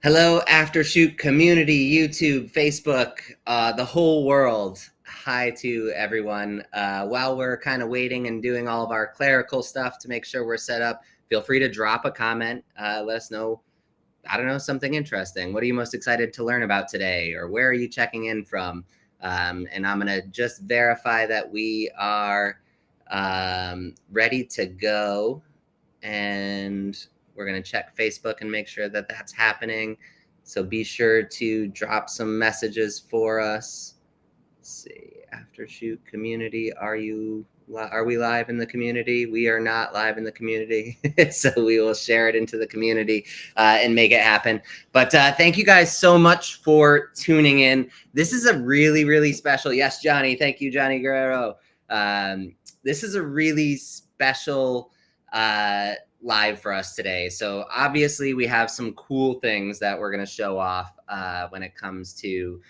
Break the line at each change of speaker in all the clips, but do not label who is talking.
Hello, Aftershoot community, YouTube, Facebook, the whole world. Hi to everyone. While we're kind of waiting and doing all of our clerical stuff to make sure we're set up, feel free to drop a comment. Let us know, I don't know, something interesting. What are you most excited to learn about today? Or where are you checking in from? And I'm going to just verify that we are ready to go. And we're going to check Facebook and make sure that that's happening. So be sure to drop some messages for us. Let's see, Aftershoot community, are we live in the community? We are not live in the community, so we will share it into the community and make it happen. But thank you guys so much for tuning in. This is a really, really special. Yes, Johnny. Thank you, Johnny Guerrero. This is a really special live for us today. So obviously we have some cool things that we're going to show off when it comes to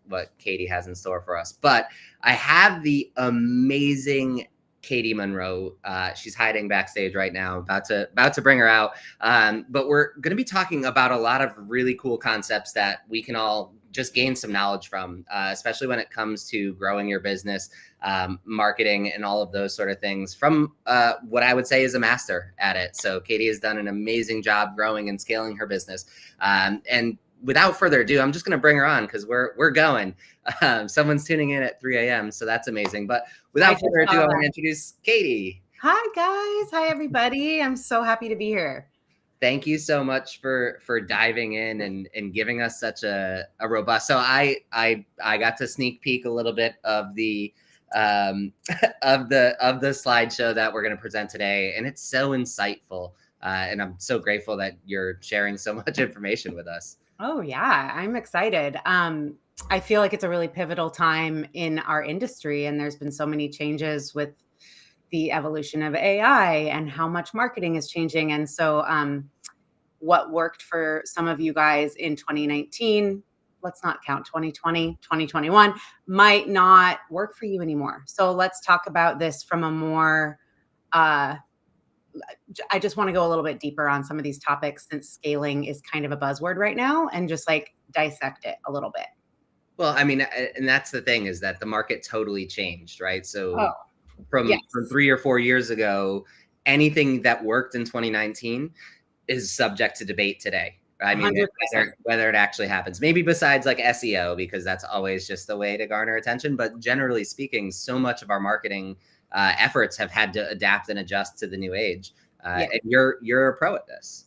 what Katie has in store for us. But I have the amazing Katie Monroe. She's hiding backstage right now, about to bring her out. But we're going to be talking about a lot of really cool concepts that we can all just gain some knowledge from, especially when it comes to growing your business, marketing, and all of those sort of things from what I would say is a master at it. So Katie has done an amazing job growing and scaling her business. And without further ado, I'm just going to bring her on because we're going. Someone's tuning in at 3 a.m. So that's amazing. But without further ado, I want to introduce Katie.
Hi, guys. Hi, everybody. I'm so happy to be here.
Thank you so much for diving in and giving us such a robust. So I got to sneak peek a little bit of the of the slideshow that we're going to present today, and it's so insightful. And I'm so grateful that you're sharing so much information with us.
Oh, yeah. I'm excited. I feel like it's a really pivotal time in our industry, and there's been so many changes with the evolution of AI and how much marketing is changing. And so what worked for some of you guys in 2019, let's not count 2020, 2021, might not work for you anymore. So let's talk about this from a more I just want to go a little bit deeper on some of these topics since scaling is kind of a buzzword right now, and just like dissect it a little bit.
Well, I mean, and that's the thing, is that the market totally changed, right? So from 3 or 4 years ago, anything that worked in 2019 is subject to debate today. I mean, whether it actually happens, maybe besides like SEO, because that's always just the way to garner attention. But generally speaking, so much of our marketing efforts have had to adapt and adjust to the new age. And you're a pro at this.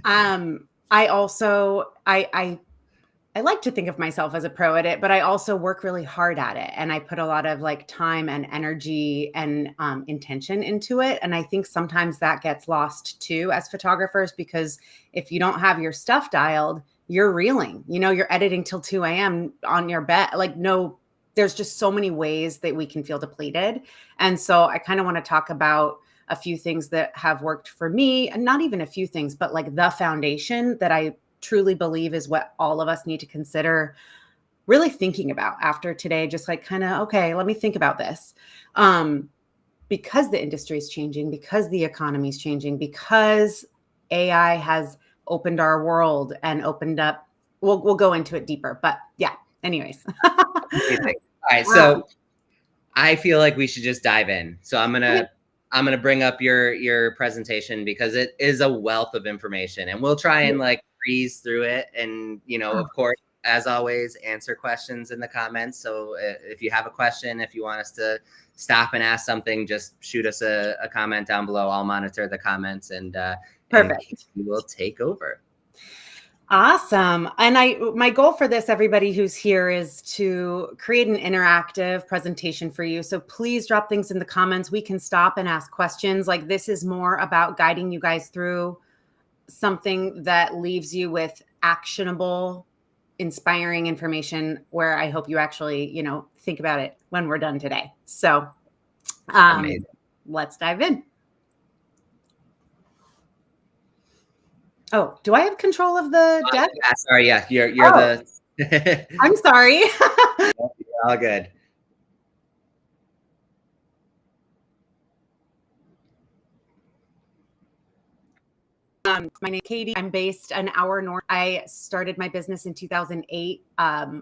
I also, I like to think of myself as a pro at it, but I also work really hard at it. And I put a lot of like time and energy and intention into it. And I think sometimes that gets lost too as photographers, because if you don't have your stuff dialed, you're reeling, you're editing till 2 a.m. on your bed. Like, no, there's just so many ways that we can feel depleted. And so I kind of want to talk about a few things that have worked for me, and not even a few things, but like the foundation that I truly believe is what all of us need to consider really thinking about after today. Just like kind of, okay, let me think about this. Because the industry is changing, because the economy is changing, because AI has opened our world and opened up. We'll go into it deeper, but yeah, anyways.
All right. So I feel like we should just dive in. So I'm going to bring up your presentation because it is a wealth of information, and we'll try and like breeze through it. And, of course, as always, answer questions in the comments. So if you have a question, if you want us to stop and ask something, just shoot us a comment down below. I'll monitor the comments and
perfect.
We will take over.
Awesome. And my goal for this, everybody who's here, is to create an interactive presentation for you. So please drop things in the comments. We can stop and ask questions. Like, this is more about guiding you guys through something that leaves you with actionable, inspiring information where I hope you actually, think about it when we're done today. So let's dive in. Oh, do I have control of the deck?
Yeah, sorry. Yeah, you're the.
I'm sorry.
All good.
My name is Katie. I'm based an hour north. I started my business in 2008,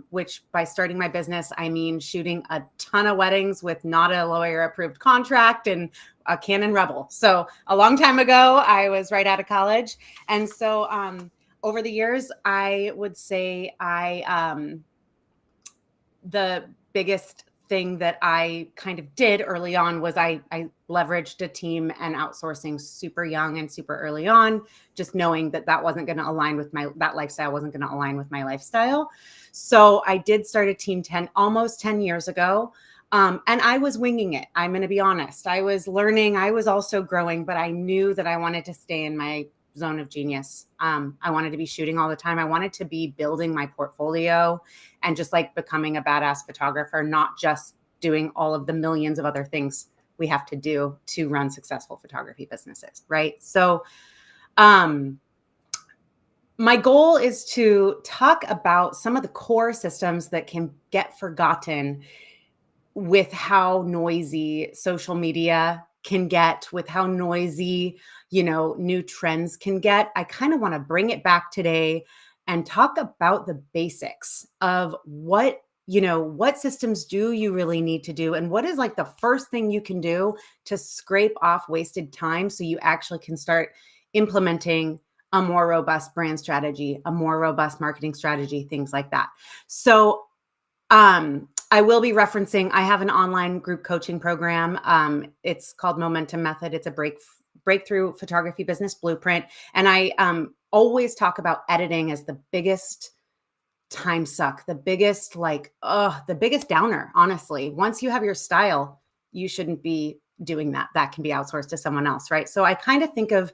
which by starting my business, I mean shooting a ton of weddings with not a lawyer approved contract and a Canon Rebel. So a long time ago, I was right out of college. And so over the years, I would say the biggest thing that I kind of did early on was I leveraged a team and outsourcing super young and super early on, just knowing that that wasn't going to align with that lifestyle wasn't going to align with my lifestyle. So I did start a team almost 10 years ago. And I was winging it. I'm going to be honest. I was learning. I was also growing, but I knew that I wanted to stay in my zone of genius. I wanted to be shooting all the time. I wanted to be building my portfolio and just like becoming a badass photographer, not just doing all of the millions of other things we have to do to run successful photography businesses, right? So my goal is to talk about some of the core systems that can get forgotten with how noisy social media can get, with how noisy, new trends can get. I kind of want to bring it back today and talk about the basics of what systems do you really need to do, and what is like the first thing you can do to scrape off wasted time so you actually can start implementing a more robust brand strategy, a more robust marketing strategy, things like that. So I will be referencing, I have an online group coaching program. It's called Momentum Method. It's a breakthrough photography business blueprint. And I always talk about editing as the biggest time suck, the biggest the biggest downer, honestly. Once you have your style, you shouldn't be doing that. That can be outsourced to someone else, right? So I kind of think of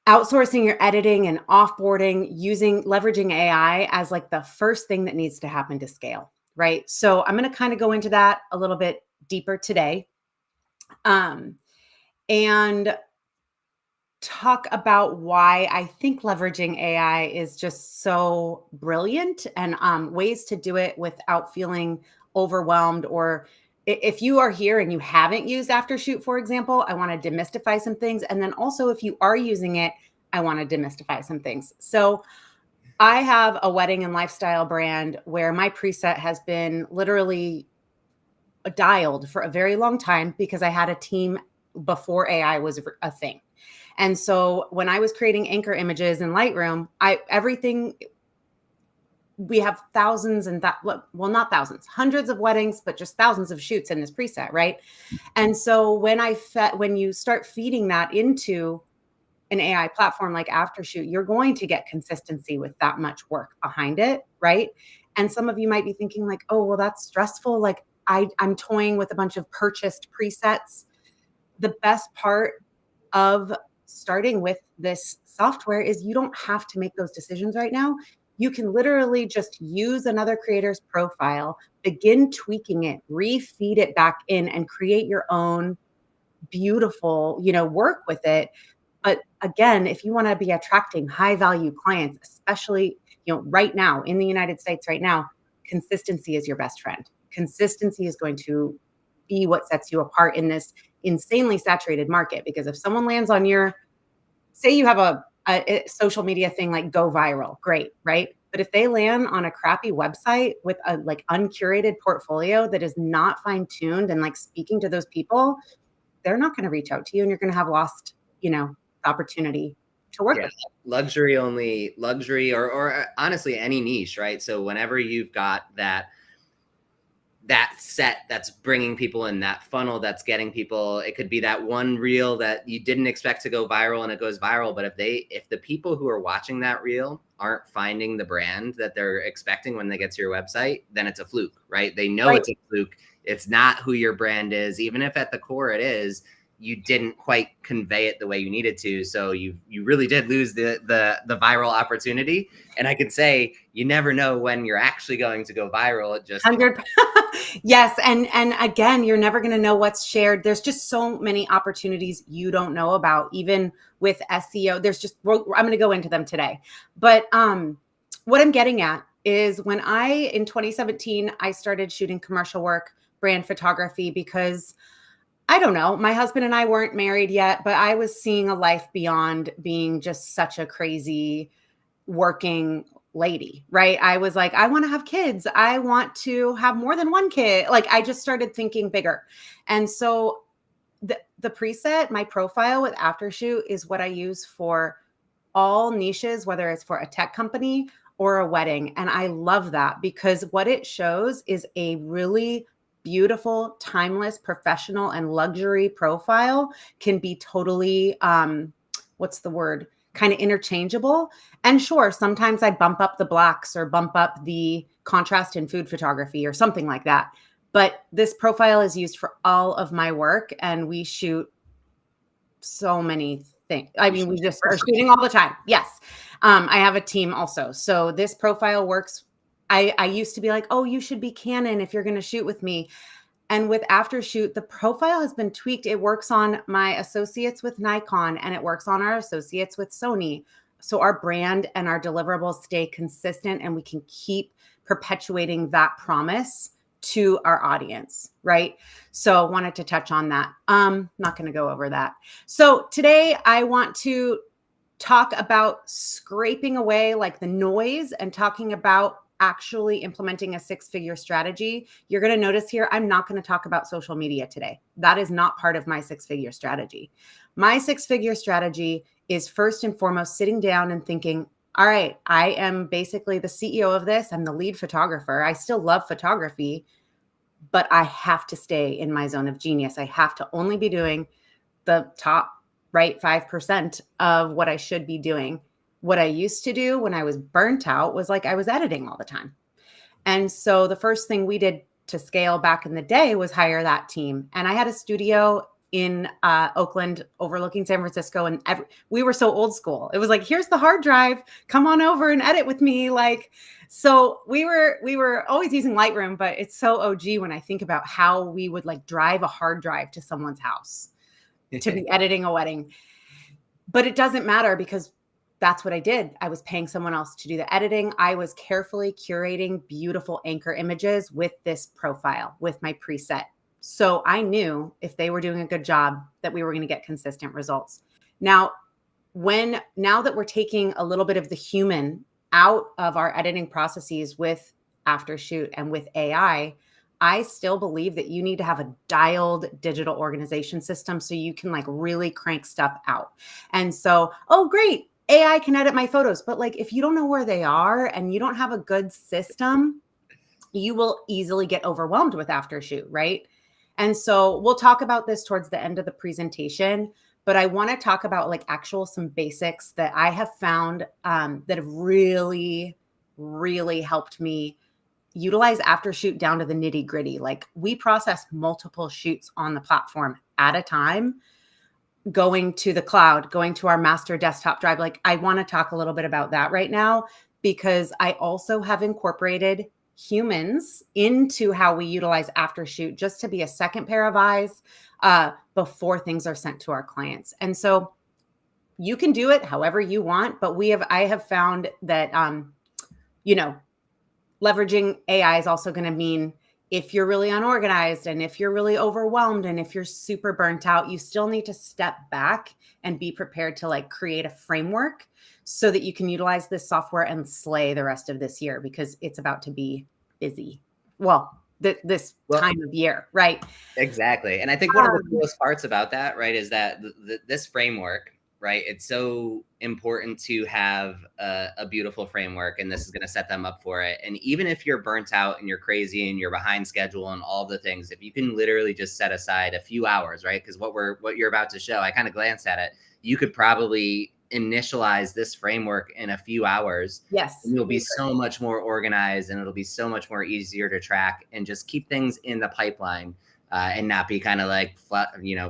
outsourcing your editing and offboarding, leveraging AI as like the first thing that needs to happen to scale, right? So I'm going to kind of go into that a little bit deeper today, and talk about why I think leveraging AI is just so brilliant, and ways to do it without feeling overwhelmed. Or if you are here and you haven't used Aftershoot, for example, I want to demystify some things. And then also, if you are using it, I want to demystify some things. So I have a wedding and lifestyle brand where my preset has been literally dialed for a very long time because I had a team before AI was a thing. And so when I was creating anchor images in Lightroom, we have thousands and not thousands, hundreds of weddings, but just thousands of shoots in this preset, right? And so when you start feeding that into an AI platform like Aftershoot, you're going to get consistency with that much work behind it, right? And some of you might be thinking like, oh, well, that's stressful. Like I'm toying with a bunch of purchased presets. The best part of starting with this software is you don't have to make those decisions right now. You can literally just use another creator's profile, begin tweaking it, refeed it back in, and create your own beautiful, work with it. But again, if you want to be attracting high value clients, especially, right now in the United States right now, consistency is your best friend. Consistency is going to be what sets you apart in this insanely saturated market. Because if someone lands on say you have a social media thing like go viral, great, right? But if they land on a crappy website with a like uncurated portfolio that is not fine-tuned and like speaking to those people, they're not going to reach out to you, and you're going to have lost, the opportunity to work with.
Luxury or honestly any niche, right? So whenever you've got that set that's bringing people in, that funnel that's getting people, it could be that one reel that you didn't expect to go viral and it goes viral. But if the people who are watching that reel aren't finding the brand that they're expecting when they get to your website, then it's a fluke, right? They know It's a fluke. It's not who your brand is. Even if at the core it is, you didn't quite convey it the way you needed to. So you really did lose the viral opportunity. And I could say, you never know when you're actually going to go viral. It just
100. Yes. And again, you're never going to know what's shared. There's just so many opportunities you don't know about, even with SEO. I'm going to go into them today. But what I'm getting at is in 2017, I started shooting commercial work, brand photography, because I don't know. My husband and I weren't married yet, but I was seeing a life beyond being just such a crazy working lady, right? I was like, I want to have kids. I want to have more than one kid. Like I just started thinking bigger. And so the preset, my profile with Aftershoot is what I use for all niches, whether it's for a tech company or a wedding. And I love that because what it shows is a really beautiful, timeless, professional, and luxury profile can be totally, what's the word? Kind of interchangeable. And sure, sometimes I bump up the blacks or bump up the contrast in food photography or something like that. But this profile is used for all of my work, and we shoot so many things. I mean, we just are shooting all the time. Yes. I have a team also. So this profile works. I used to be like, oh, you should be Canon if you're going to shoot with me. And with Aftershoot, the profile has been tweaked. It works on my associates with Nikon and it works on our associates with Sony. So our brand and our deliverables stay consistent and we can keep perpetuating that promise to our audience, right? So wanted to touch on that. Not going to go over that. So today I want to talk about scraping away like the noise and talking about actually implementing a six-figure strategy. You're going to notice here, I'm not going to talk about social media today. That is not part of my six-figure strategy. My six-figure strategy is first and foremost sitting down and thinking, all right, I am basically the CEO of this. I'm the lead photographer. I still love photography, but I have to stay in my zone of genius. I have to only be doing the top, right, 5% of what I should be doing. What I used to do when I was burnt out was like I was editing all the time. And so the first thing we did to scale back in the day was hire that team. And I had a studio in Oakland overlooking San Francisco. And we were so old school. It was like, here's the hard drive. Come on over and edit with me. Like, so we were always using Lightroom, but it's so OG when I think about how we would like drive a hard drive to someone's house to be editing a wedding. But it doesn't matter because that's what I did. I was paying someone else to do the editing. I was carefully curating beautiful anchor images with this profile, with my preset. So I knew if they were doing a good job that we were going to get consistent results. Now that we're taking a little bit of the human out of our editing processes with Aftershoot and with AI, I still believe that you need to have a dialed digital organization system so you can like really crank stuff out. And so, oh, great, AI can edit my photos. But like, if you don't know where they are and you don't have a good system, you will easily get overwhelmed with Aftershoot, right? And so we'll talk about this towards the end of the presentation, but I want to talk about like some basics that I have found that have really, really helped me utilize Aftershoot down to the nitty gritty. Like we process multiple shoots on the platform at a time, going to the cloud, going to our master desktop drive. Like I want to talk a little bit about that right now, because I also have incorporated humans into how we utilize Aftershoot just to be a second pair of eyes before things are sent to our clients. And so you can do it however you want, but I have found that, leveraging AI is also going to mean if you're really unorganized and if you're really overwhelmed and if you're super burnt out, you still need to step back and be prepared to like create a framework so that you can utilize this software and slay the rest of this year, because it's about to be busy. Well, this time of year, right?
Exactly. And I think one of the coolest parts about that, right, is that this framework, right, it's so important to have a beautiful framework, and this is going to set them up for it. And even if you're burnt out and you're crazy and you're behind schedule and all the things, if you can literally just set aside a few hours, right, because what you're about to show, I kind of glanced at it, you could probably initialize this framework in a few hours.
Yes.
And you'll be so much more organized, and it'll be so much more easier to track and just keep things in the pipeline and not be kind of like,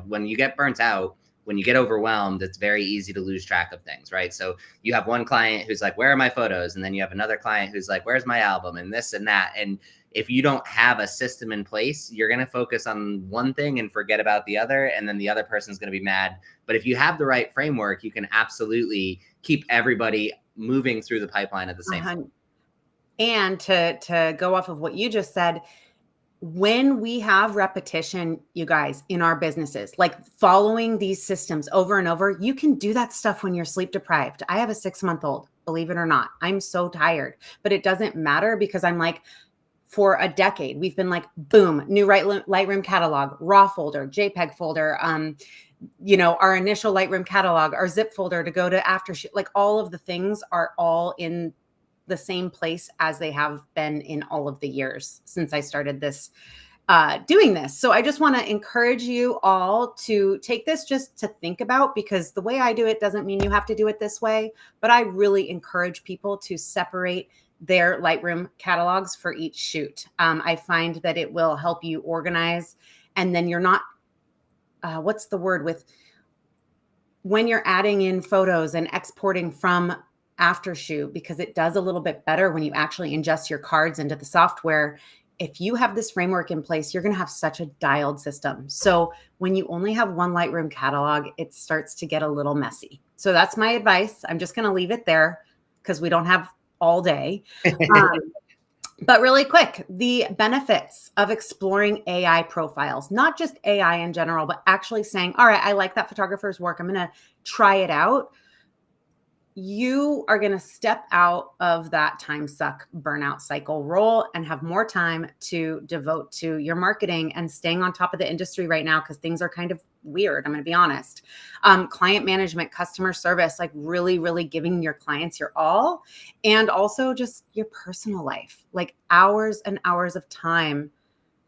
when you get burnt out, when you get overwhelmed, it's very easy to lose track of things, right? So you have one client who's like, where are my photos? And then you have another client who's like, where's my album? And this and that. And if you don't have a system in place, you're going to focus on one thing and forget about the other. And then the other person's going to be mad. But if you have the right framework, you can absolutely keep everybody moving through the pipeline at the same time.
And to go off of what you just said, when we have repetition, you guys, in our businesses, like following these systems over and over, you can do that stuff when you're sleep deprived. I have a 6-month-old, believe it or not. I'm so tired, but it doesn't matter because I'm like, for a decade, we've been like, boom, new Lightroom catalog, raw folder, JPEG folder, our initial Lightroom catalog, our zip folder to go to Aftershoot, like all of the things are all in the same place as they have been in all of the years since I started this, doing this. So I just want to encourage you all to take this just to think about, because the way I do it doesn't mean you have to do it this way, but I really encourage people to separate their Lightroom catalogs for each shoot. I find that it will help you organize, and then you're not, what's the word with, when you're adding in photos and exporting from Aftershoot, because it does a little bit better when you actually ingest your cards into the software. If you have this framework in place, you're going to have such a dialed system. So when you only have one Lightroom catalog, it starts to get a little messy. So that's my advice. I'm just going to leave it there because we don't have all day. But really quick, the benefits of exploring AI profiles, not just AI in general, but actually saying, all right, I like that photographer's work, I'm going to try it out. You are going to step out of that time suck burnout cycle role and have more time to devote to your marketing and staying on top of the industry right now, because things are kind of weird. I'm going to be honest. Client management, customer service, like really, really giving your clients your all, and also just your personal life, like hours and hours of time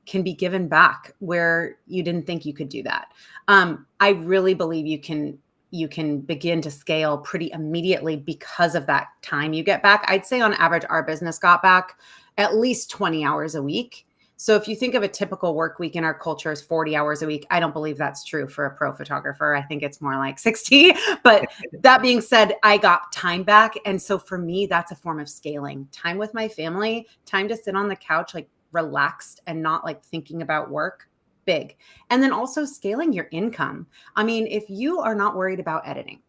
can be given back where you didn't think you could do that. I really believe you can begin to scale pretty immediately because of that time you get back. I'd say on average, our business got back at least 20 hours a week. So if you think of a typical work week in our culture is 40 hours a week, I don't believe that's true for a pro photographer. I think it's more like 60. But that being said, I got time back. And so for me, that's a form of scaling. Time with my family, time to sit on the couch, like relaxed and not like thinking about work. Big. And then also scaling your income. I mean, if you are not worried about editing,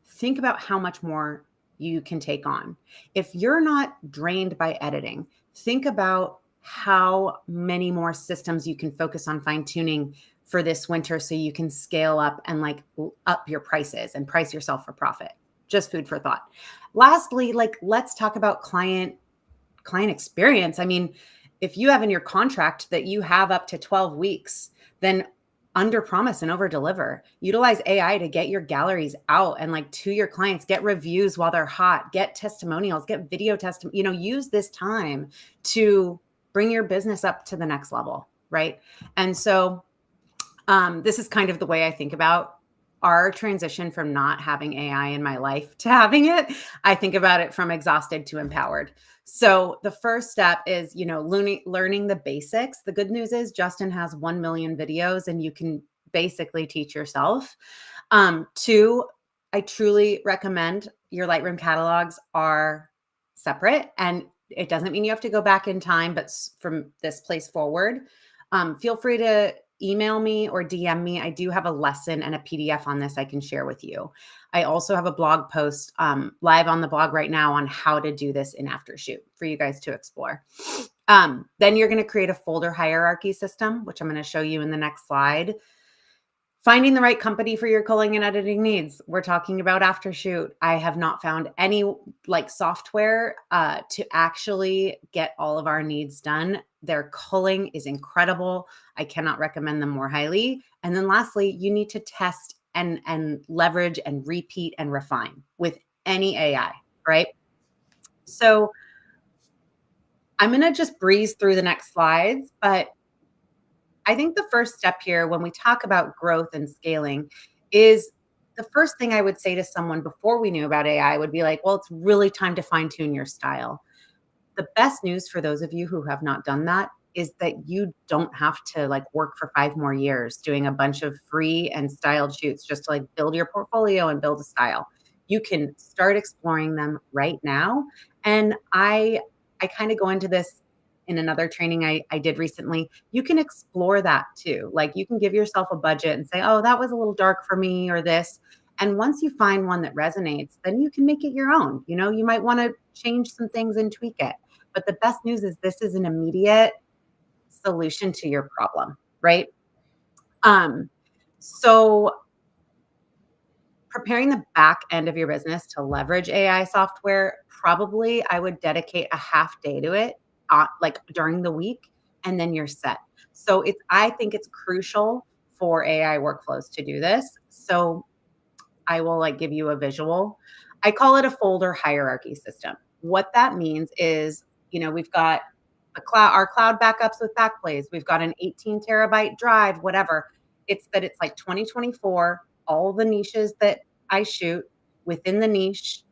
think about how much more you can take on. If you're not drained by editing, think about how many more systems you can focus on fine tuning for this winter so you can scale up and like up your prices and price yourself for profit. Just food for thought. Lastly, like let's talk about client experience. I mean, if you have in your contract that you have up to 12 weeks, then under promise and over deliver. Utilize AI to get your galleries out and like to your clients, get reviews while they're hot, get testimonials, get video use this time to bring your business up to the next level. Right. And so this is kind of the way I think about our transition from not having AI in my life to having it. I think about it from exhausted to empowered. So the first step is, learning the basics. The good news is Justin has 1 million videos and you can basically teach yourself. Two, I truly recommend your Lightroom catalogs are separate, and it doesn't mean you have to go back in time, but from this place forward, feel free to email me or DM me. I do have a lesson and a PDF on this I can share with you. I also have a blog post live on the blog right now on how to do this in Aftershoot for you guys to explore. Then you're going to create a folder hierarchy system, which I'm going to show you in the next slide. Finding the right company for your culling and editing needs. We're talking about Aftershoot. I have not found any software to actually get all of our needs done. Their culling is incredible. I cannot recommend them more highly. And then lastly, you need to test and leverage and repeat and refine with any AI, right? So I'm going to just breeze through the next slides, but I think the first step here when we talk about growth and scaling is the first thing I would say to someone before we knew about AI would be like, well, it's really time to fine tune your style. The best news for those of you who have not done that is that you don't have to work for 5 more years doing a bunch of free and styled shoots just to build your portfolio and build a style. You can start exploring them right now. And I kind of go into this in another training I did recently. You can explore that too. You can give yourself a budget and say, oh, that was a little dark for me, or this. And once you find one that resonates, then you can make it your own. You might want to change some things and tweak it. But the best news is this is an immediate solution to your problem, right? Um, so preparing the back end of your business to leverage AI software, probably I would dedicate a half day to it, like during the week, and then you're set. So I think it's crucial for AI workflows to do this. So I will like give you a visual. I call it a folder hierarchy system. What that means is, we've got our cloud backups with Backblaze. We've got an 18 terabyte drive, whatever. It's like 2024, all the niches that I shoot within the niche,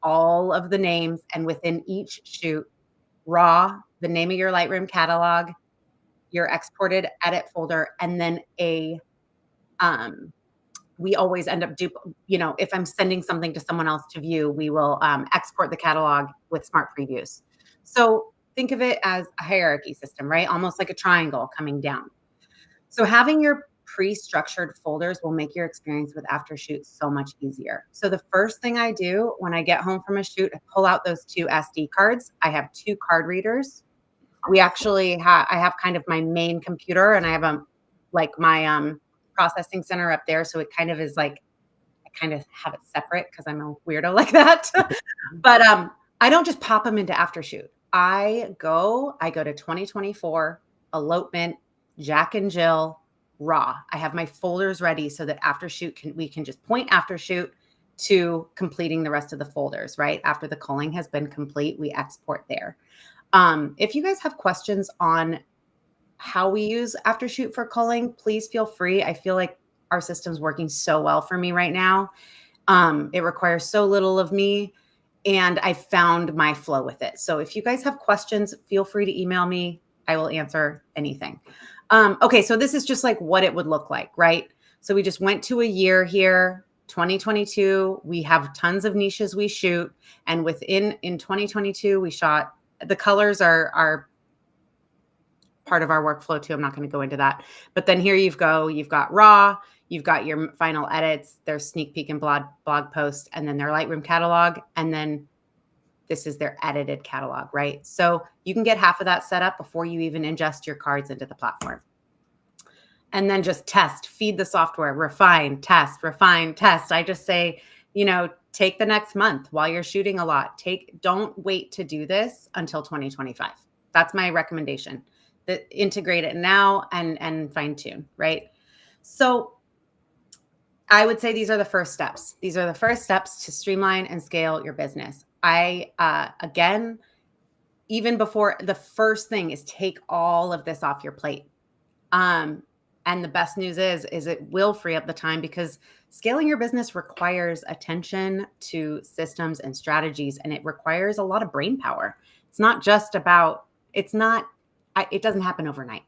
all of the names, and within each shoot, raw, the name of your Lightroom catalog, your exported edit folder, and then um, we always end up if I'm sending something to someone else to view, we will export the catalog with smart previews. So think of it as a hierarchy system, right? Almost like a triangle coming down. So having your pre-structured folders will make your experience with Aftershoot so much easier. So the first thing I do when I get home from a shoot, I pull out those 2 SD cards. I have 2 card readers. I have kind of my main computer, and I have my processing center up there. So it kind of is like, I kind of have it separate because I'm a weirdo like that. But I don't just pop them into Aftershoot. I go to 2024, elopement, Jack and Jill, raw. I have my folders ready so that we can just point Aftershoot to completing the rest of the folders, right? After the culling has been complete, we export there. If you guys have questions on how we use Aftershoot for culling, please feel free. I feel like our system's working so well for me right now. It requires so little of me, and I found my flow with it. So if you guys have questions, feel free to email me. I will answer anything. Okay, so this is just like what it would look like, right? So we just went to a year here, 2022. We have tons of niches we shoot, and in 2022, we shot. The colors are part of our workflow too. I'm not going to go into that. But then here you've got raw, you've got your final edits, their sneak peek and blog post, and then their Lightroom catalog. And then this is their edited catalog, right? So you can get half of that set up before you even ingest your cards into the platform. And then just test, feed the software, refine, test, refine, test. I just say, take the next month while you're shooting a lot. Don't wait to do this until 2025. That's my recommendation. Integrate it now and fine tune, right? So I would say these are the first steps. These are the first steps to streamline and scale your business. Again, even before, the first thing is take all of this off your plate. And the best news is it will free up the time, because scaling your business requires attention to systems and strategies, and it requires a lot of brain power. It doesn't happen overnight,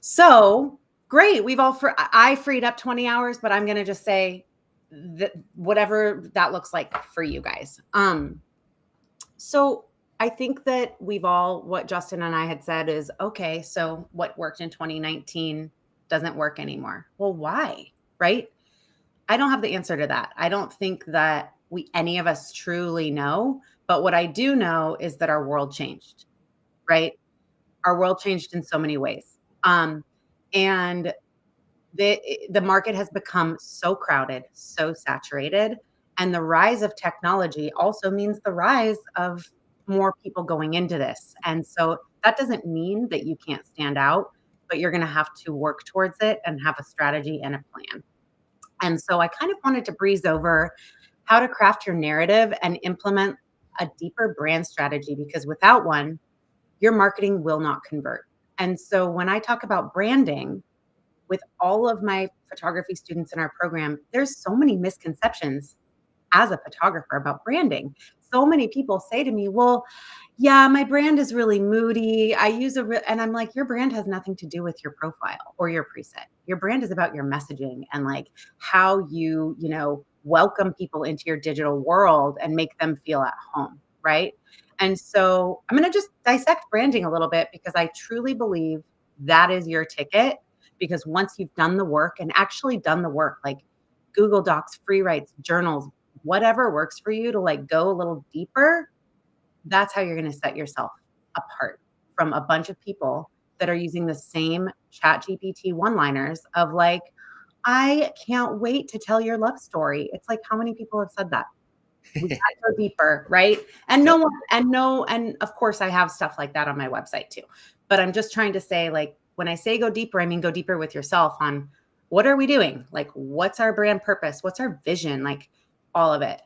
So great. I freed up 20 hours, but I'm going to just say that whatever that looks like for you guys. So I think that what Justin and I had said is, okay, so what worked in 2019 doesn't work anymore. Well, why? Right? I don't have the answer to that. I don't think that any of us truly know, but what I do know is that our world changed, right? Our world changed in so many ways. And the market has become so crowded, so saturated. And the rise of technology also means the rise of more people going into this. And so that doesn't mean that you can't stand out, but you're going to have to work towards it and have a strategy and a plan. And so I kind of wanted to breeze over how to craft your narrative and implement a deeper brand strategy, because without one, your marketing will not convert. And so when I talk about branding with all of my photography students in our program, there's so many misconceptions as a photographer about branding. So many people say to me, well, yeah, my brand is really moody. And I'm like, your brand has nothing to do with your profile or your preset. Your brand is about your messaging and like how you welcome people into your digital world and make them feel at home, right? And so I'm going to just dissect branding a little bit, because I truly believe that is your ticket. Because once you've done the work and actually done the work, like Google Docs, free writes, journals, whatever works for you to like go a little deeper, that's how you're going to set yourself apart from a bunch of people that are using the same ChatGPT one-liners of like, I can't wait to tell your love story. It's like, how many people have said that? We gotta go deeper, right? And
Yep.
and of course I have stuff like that on my website too. But I'm just trying to say, like, when I say go deeper, I mean go deeper with yourself on what are we doing? Like, what's our brand purpose? What's our vision? Like, all of it.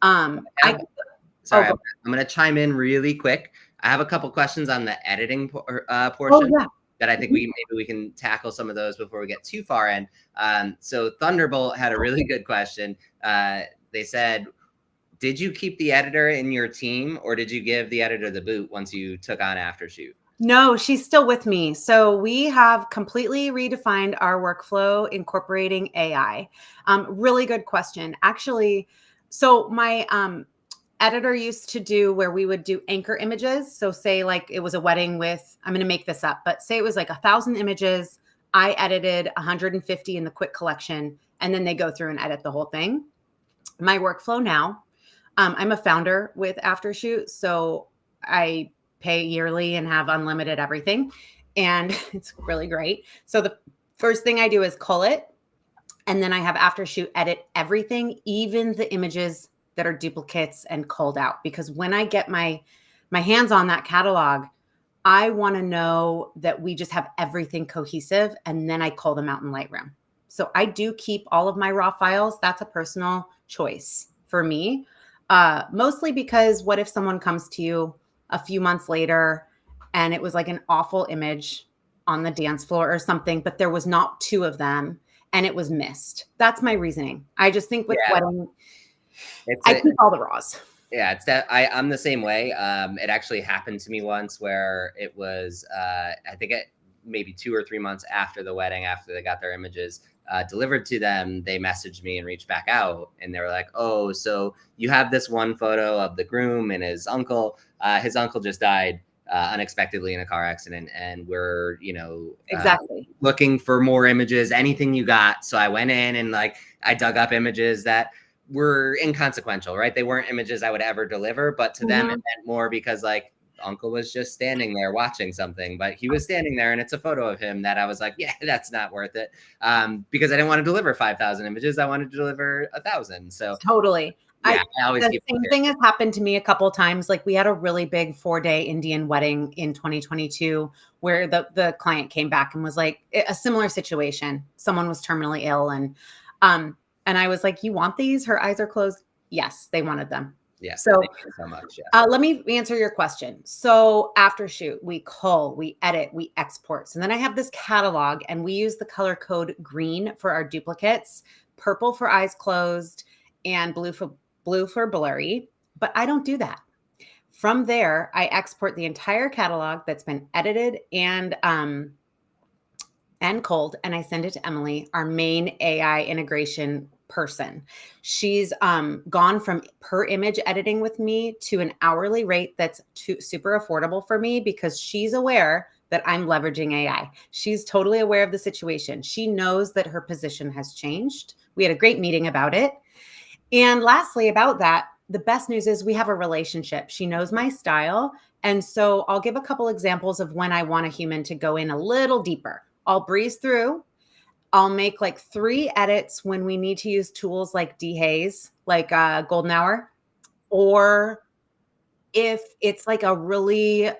Sorry,
Go.
I'm going to chime in really quick. I have a couple questions on the editing
Oh
portion
yeah.
that I think maybe we can tackle some of those before we get too far in. So Thunderbolt had a really good question. They said, did you keep the editor in your team, or did you give the editor the boot once you took on Aftershoot?
No, she's still with me. So we have completely redefined our workflow incorporating AI. Really good question. Actually, so my editor used to do where we would do anchor images. So say like it was a wedding with, I'm going to make this up, but say it was like 1,000 images. I edited 150 in the quick collection, and then they go through and edit the whole thing. My workflow now, I'm a founder with Aftershoot, so I pay yearly and have unlimited everything, and it's really great. So the first thing I do is cull it, and then I have Aftershoot edit everything, even the images that are duplicates and culled out. Because when I get my hands on that catalog, I want to know that we just have everything cohesive, and then I cull them out in Lightroom. So I do keep all of my raw files. That's a personal choice for me. Mostly because what if someone comes to you a few months later and it was like an awful image on the dance floor or something, but there was not two of them and it was missed. That's my reasoning. I just think with wedding, I keep all the raws.
Yeah, it's that I'm the same way. It actually happened to me once where it was, I think maybe 2 or 3 months after the wedding, after they got their images delivered to them, they messaged me and reached back out, and they were like, "Oh, so you have this one photo of the groom and his uncle. His uncle just died unexpectedly in a car accident, and we're,
Exactly.
looking for more images. Anything you got?" So I went in and like I dug up images that were inconsequential, right? They weren't images I would ever deliver, but to them it meant more because like uncle was just standing there watching something, but he was standing there and it's a photo of him that I was like, yeah, that's not worth it. Because I didn't want to deliver 5,000 images. I wanted to deliver 1,000. So
totally.
yeah, I always
the
keep
same thing has happened to me a couple of times. Like we had a really big 4-day Indian wedding in 2022 where the client came back and was like a similar situation. Someone was terminally ill and I was like, you want these? Her eyes are closed. Yes, they wanted them.
Yeah.
So,
thank you so much. Yeah.
let me answer your question. So Aftershoot, we cull, we edit, we export. So then I have this catalog and we use the color code green for our duplicates, purple for eyes closed, and blue for blurry. But I don't do that. From there, I export the entire catalog that's been edited and culled, and I send it to Emily, our main AI integration person. She's gone from per image editing with me to an hourly rate that's super affordable for me because she's aware that I'm leveraging AI. She's totally aware of the situation. She knows that her position has changed. We had a great meeting about it. And lastly, about that, the best news is we have a relationship. She knows my style. And so I'll give a couple examples of when I want a human to go in a little deeper. I'll breeze through. I'll make like 3 edits when we need to use tools like dehaze, like golden hour, or if it's like a really,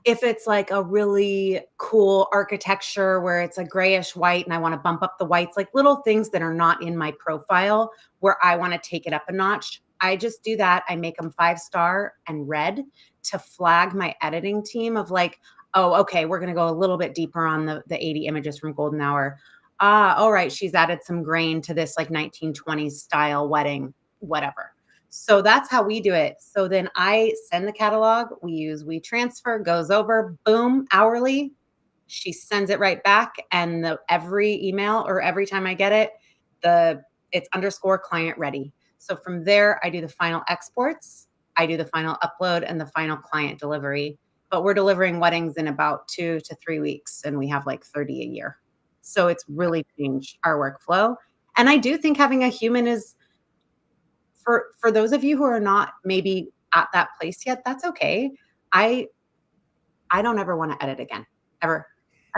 if it's like a really cool architecture where it's a grayish white and I want to bump up the whites, like little things that are not in my profile where I want to take it up a notch. I just do that. I make them 5-star and red to flag my editing team of like, oh, okay, we're going to go a little bit deeper on the 80 images from Golden Hour. All right, she's added some grain to this like 1920s style wedding, whatever. So that's how we do it. So then I send the catalog. We use WeTransfer, goes over, boom, hourly. She sends it right back. And every email or every time I get it, it's _ client ready. So from there, I do the final exports. I do the final upload and the final client delivery. But we're delivering weddings in about 2 to 3 weeks, and we have like 30 a year. So it's really changed our workflow. And I do think having a human is, for those of you who are not maybe at that place yet, that's okay. I don't ever want to edit again, ever,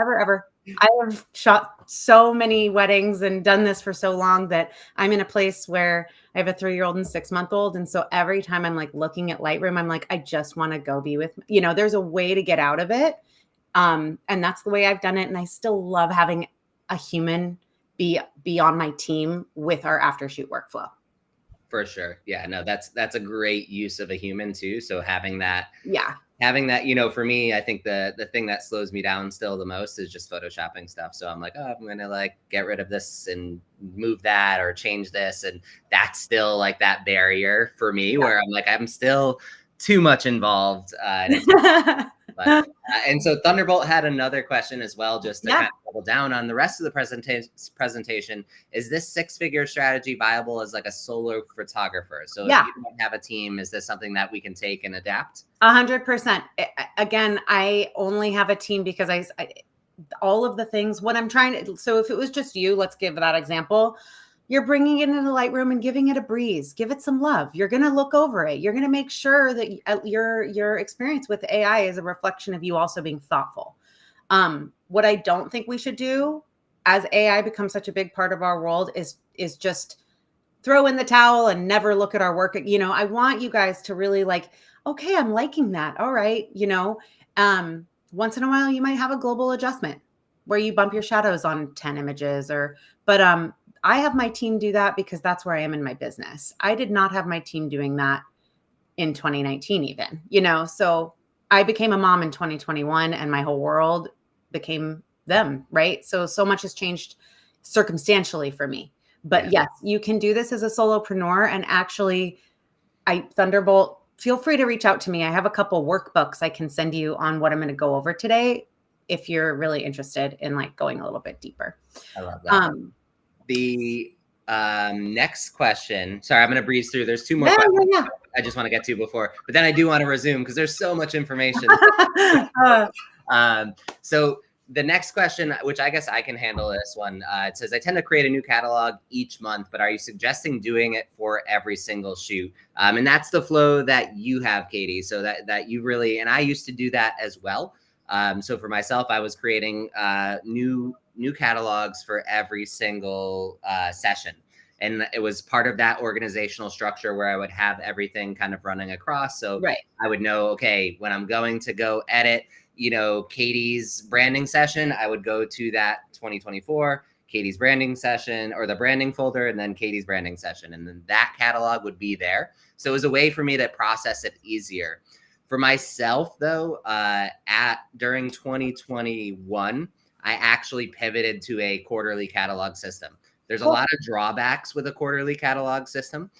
ever, ever. I have shot so many weddings and done this for so long that I'm in a place where I have a 3-year-old and 6-month-old. And so every time I'm like looking at Lightroom, I'm like, I just want to go be with, there's a way to get out of it. And that's the way I've done it. And I still love having a human be on my team with our Aftershoot workflow.
For sure. Yeah, no, that's a great use of a human too. So having that,
yeah,
for me, I think the thing that slows me down still the most is just photoshopping stuff. So I'm like, oh, I'm gonna like get rid of this and move that or change this, and that's still like that barrier for me where I'm like, I'm still too much involved. And so Thunderbolt had another question as well, just to kind of double down on the rest of the presentation. Is this 6-figure strategy viable as like a solo photographer? So if you don't have a team, is this something that we can take and adapt?
100%. Again, I only have a team because I all of the things, what I'm trying to, so if it was just you, let's give that example. You're bringing it into Lightroom and giving it a breeze. Give it some love. You're going to look over it. You're going to make sure that your experience with AI is a reflection of you also being thoughtful. What I don't think we should do as AI becomes such a big part of our world is just throw in the towel and never look at our work. I want you guys to really like, okay, I'm liking that. All right. Once in a while you might have a global adjustment where you bump your shadows on 10 images but I have my team do that because that's where I am in my business. I did not have my team doing that in 2019 even, so I became a mom in 2021 and my whole world became them, right? So much has changed circumstantially for me. But yes, you can do this as a solopreneur. And actually, Thunderbolt, feel free to reach out to me. I have a couple workbooks I can send you on what I'm going to go over today if you're really interested in like going a little bit deeper.
I love that. The next question. Sorry, I'm going to breeze through. There's 2 more questions I just want to get to before, but then I do want to resume because there's so much information. So the next question, which I guess I can handle this one, it says, I tend to create a new catalog each month, but are you suggesting doing it for every single shoot? And that's the flow that you have, Katie. So that you really, and I used to do that as well. So for myself, I was creating new catalogs for every single session. And it was part of that organizational structure where I would have everything kind of running across. So I would know, okay, when I'm going to go edit, Katie's branding session, I would go to that 2024, Katie's branding session or the branding folder, and then Katie's branding session. And then that catalog would be there. So it was a way for me to process it easier. For myself, though, during 2021, I actually pivoted to a quarterly catalog system. There's a lot of drawbacks with a quarterly catalog system.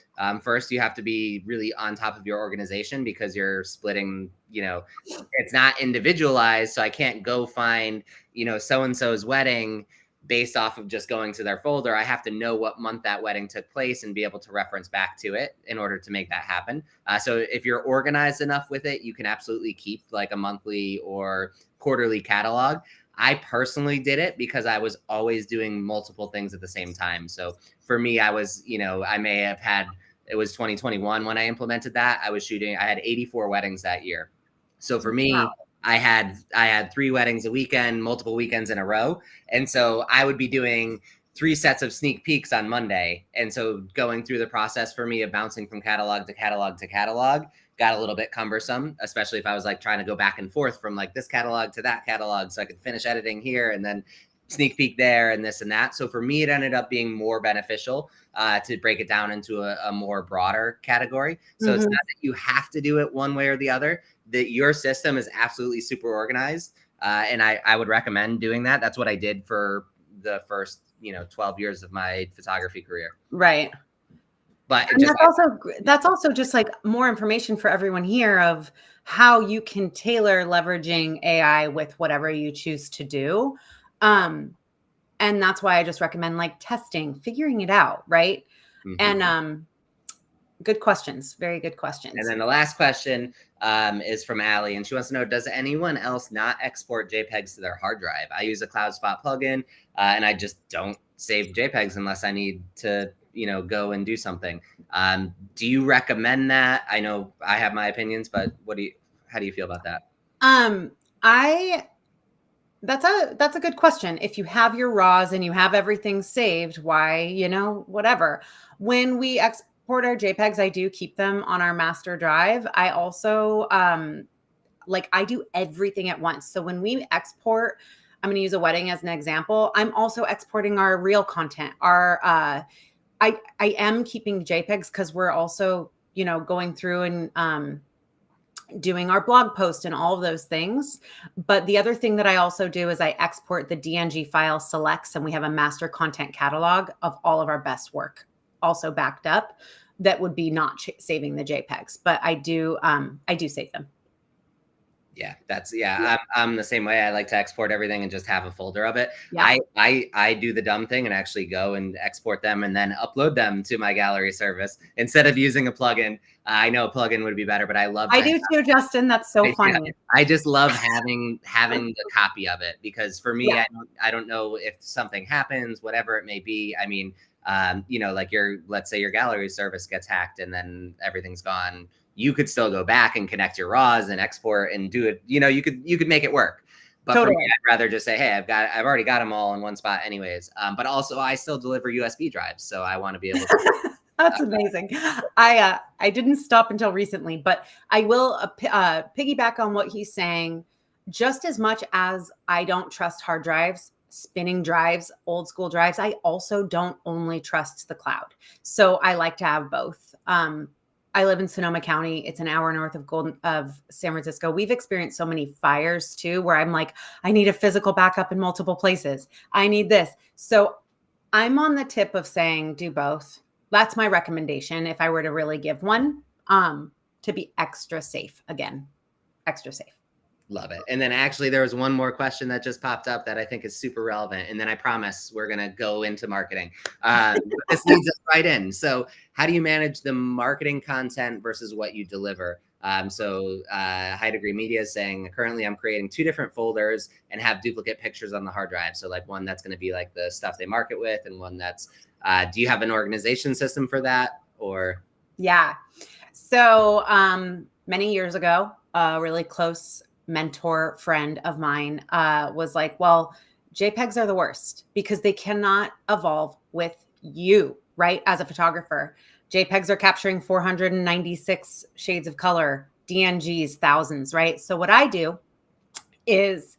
First, you have to be really on top of your organization because you're splitting, it's not individualized. So I can't go find, so-and-so's wedding based off of just going to their folder. I have to know what month that wedding took place and be able to reference back to it in order to make that happen. So if you're organized enough with it, you can absolutely keep like a monthly or quarterly catalog. I personally did it because I was always doing multiple things at the same time. So for me, I was, I may have had, it was 2021 when I implemented that. I had 84 weddings that year. So for me, I had 3 weddings a weekend, multiple weekends in a row. And so I would be doing 3 sets of sneak peeks on Monday. And so going through the process for me of bouncing from catalog to catalog to catalog got a little bit cumbersome, especially if I was like trying to go back and forth from like this catalog to that catalog so I could finish editing here and then sneak peek there and this and that. So for me, it ended up being more beneficial to break it down into a more broader category. So it's not that you have to do it one way or the other, that your system is absolutely super organized. And I would recommend doing that. That's what I did for the first, 12 years of my photography career.
Right.
But
that's also just like more information for everyone here of how you can tailor leveraging AI with whatever you choose to do. And that's why I just recommend like testing, figuring it out. Right. And good questions. Very good questions.
And then the last question is from Allie, and she wants to know, does anyone else not export JPEGs to their hard drive? I use a CloudSpot plugin and I just don't save JPEGs unless I need to go and do something. Do you recommend that? I know I have my opinions, but how do you feel about that?
That's a good question. If you have your raws and you have everything saved, why, whatever. When we export our JPEGs, I do keep them on our master drive. I also I do everything at once. So when we export, I'm going to use a wedding as an example. I'm also exporting our reel content. I am keeping JPEGs because we're also, going through and doing our blog post and all of those things. But the other thing that I also do is I export the DNG file selects, and we have a master content catalog of all of our best work also backed up that would be not saving the JPEGs, but I do save them.
Yeah, I'm the same way. I like to export everything and just have a folder of it.
Yeah.
I do the dumb thing and actually go and export them and then upload them to my gallery service instead of using a plugin. I know a plugin would be better, but I
do too, Justin. That's so funny.
I just love having the copy of it, because for me,
Yeah.
I don't know if something happens, whatever it may be. I mean, like let's say your gallery service gets hacked and then everything's gone. You could still go back and connect your raws and export and do it. You could make it work. But totally. For me, I'd rather just say, hey, I've already got them all in one spot anyways. But also I still deliver USB drives. So I want to be able to.
That's amazing. I didn't stop until recently, but I will piggyback on what he's saying. Just as much as I don't trust hard drives, spinning drives, old school drives, I also don't only trust the cloud. So I like to have both. I live in Sonoma County. It's an hour north of San Francisco. We've experienced so many fires too, where I'm like, I need a physical backup in multiple places. I need this. So I'm on the tip of saying, do both. That's my recommendation. If I were to really give one, to be extra safe. Again, extra safe.
Love it. And then actually there was one more question that just popped up that I think is super relevant. And then I promise we're going to go into marketing. This leads us right in. So how do you manage the marketing content versus what you deliver? High Degree Media is saying, currently I'm creating 2 different folders and have duplicate pictures on the hard drive. So like one that's going to be like the stuff they market with, and one that's, do you have an organization system for that, or?
Yeah. So many years ago, a really close mentor friend of mine was like, well, JPEGs are the worst because they cannot evolve with you, right? As a photographer, JPEGs are capturing 496 shades of color, DNGs, thousands, right? So what I do is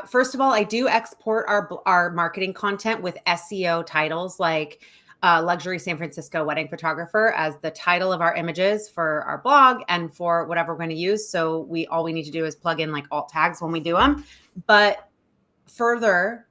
first of all, I do export our marketing content with SEO titles like luxury San Francisco wedding photographer as the title of our images for our blog and for whatever we're going to use. So all we need to do is plug in like alt tags when we do them. But further,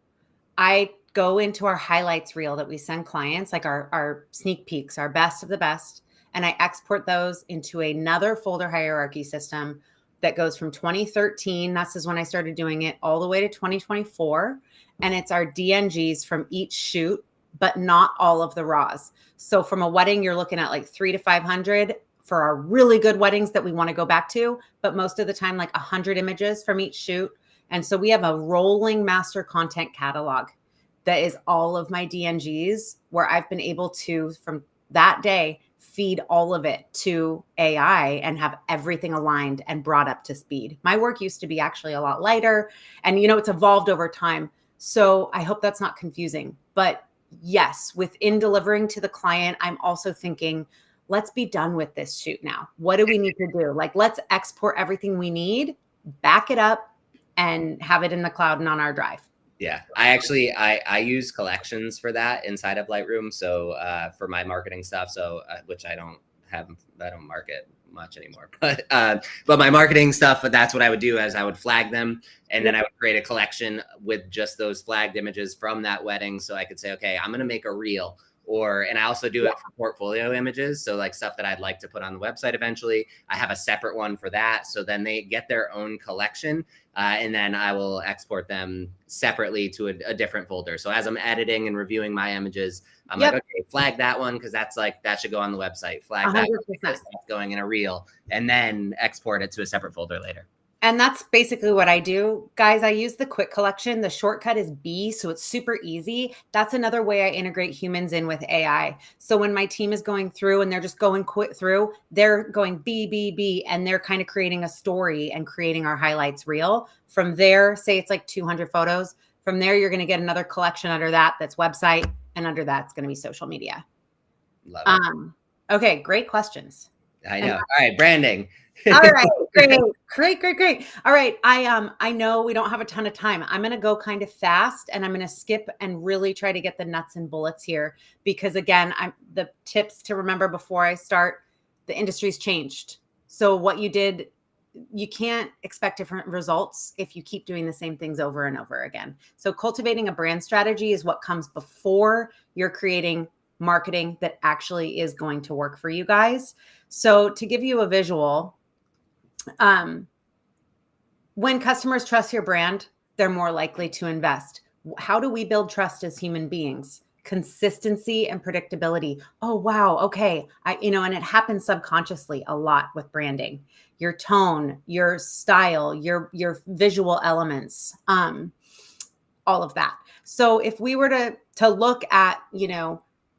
I go into our highlights reel that we send clients, like our sneak peeks, our best of the best. And I export those into another folder hierarchy system that goes from 2013. That's when I started doing it, all the way to 2024. And it's our DNGs from each shoot, but not all of the raws. So from a wedding, you're looking at like 300 to 500 for our really good weddings that we want to go back to, but most of the time, like 100 images from each shoot. And so we have a rolling master content catalog that is all of my DNGs, where I've been able to, from that day, feed all of it to AI and have everything aligned and brought up to speed. My work used to be actually a lot lighter, and it's evolved over time. So I hope that's not confusing, but yes, within delivering to the client, I'm also thinking, let's be done with this shoot now. What do we need to do? Like, let's export everything we need, back it up, and have it in the cloud and on our drive.
Yeah, I use collections for that inside of Lightroom. So for my marketing stuff, which I don't market much anymore, but my marketing stuff, that's what I would do, as I would flag them, and then I would create a collection with just those flagged images from that wedding. So I could say, okay, I'm going to make a reel, and I also do it for portfolio images. So like stuff that I'd like to put on the website eventually, I have a separate one for that. So then they get their own collection, and then I will export them separately to a different folder. So as I'm editing and reviewing my images, I'm like, okay, flag that one, because that should go on the website. Flag 100%. That one because that's going in a reel, and then export it to a separate folder later.
And that's basically what I do. Guys, I use the quick collection. The shortcut is B, so it's super easy. That's another way I integrate humans in with AI. So when my team is going through and they're just going quick through, they're going B, B, B, and they're kind of creating a story and creating our highlights reel. From there, say it's like 200 photos. From there, you're going to get another collection under that's website, and under that's going to be social media.
Love it.
Okay, great questions.
I know. All right, branding.
All right, great. All right, I know we don't have a ton of time. I'm going to go kind of fast, and I'm going to skip and really try to get the nuts and bullets here, because again, the tips to remember before I start, the industry's changed. So what you did, you can't expect different results if you keep doing the same things over and over again. So cultivating a brand strategy is what comes before you're creating marketing that actually is going to work for you guys. So to give you a visual, when customers trust your brand, they're more likely to invest. How do we build trust as human beings? Consistency and predictability. Oh, wow. Okay. And it happens subconsciously a lot with branding. Your tone, your style, your visual elements, all of that. So if we were to look at,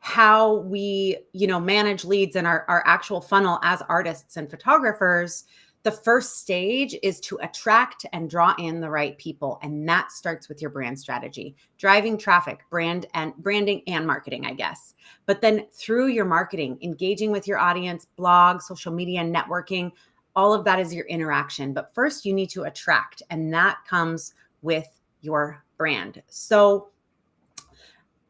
how we, manage leads in our actual funnel as artists and photographers, the first stage is to attract and draw in the right people. And that starts with your brand strategy, driving traffic, branding and marketing, I guess. But then through your marketing, engaging with your audience, blog, social media, networking, all of that is your interaction. But first you need to attract, and that comes with your brand. So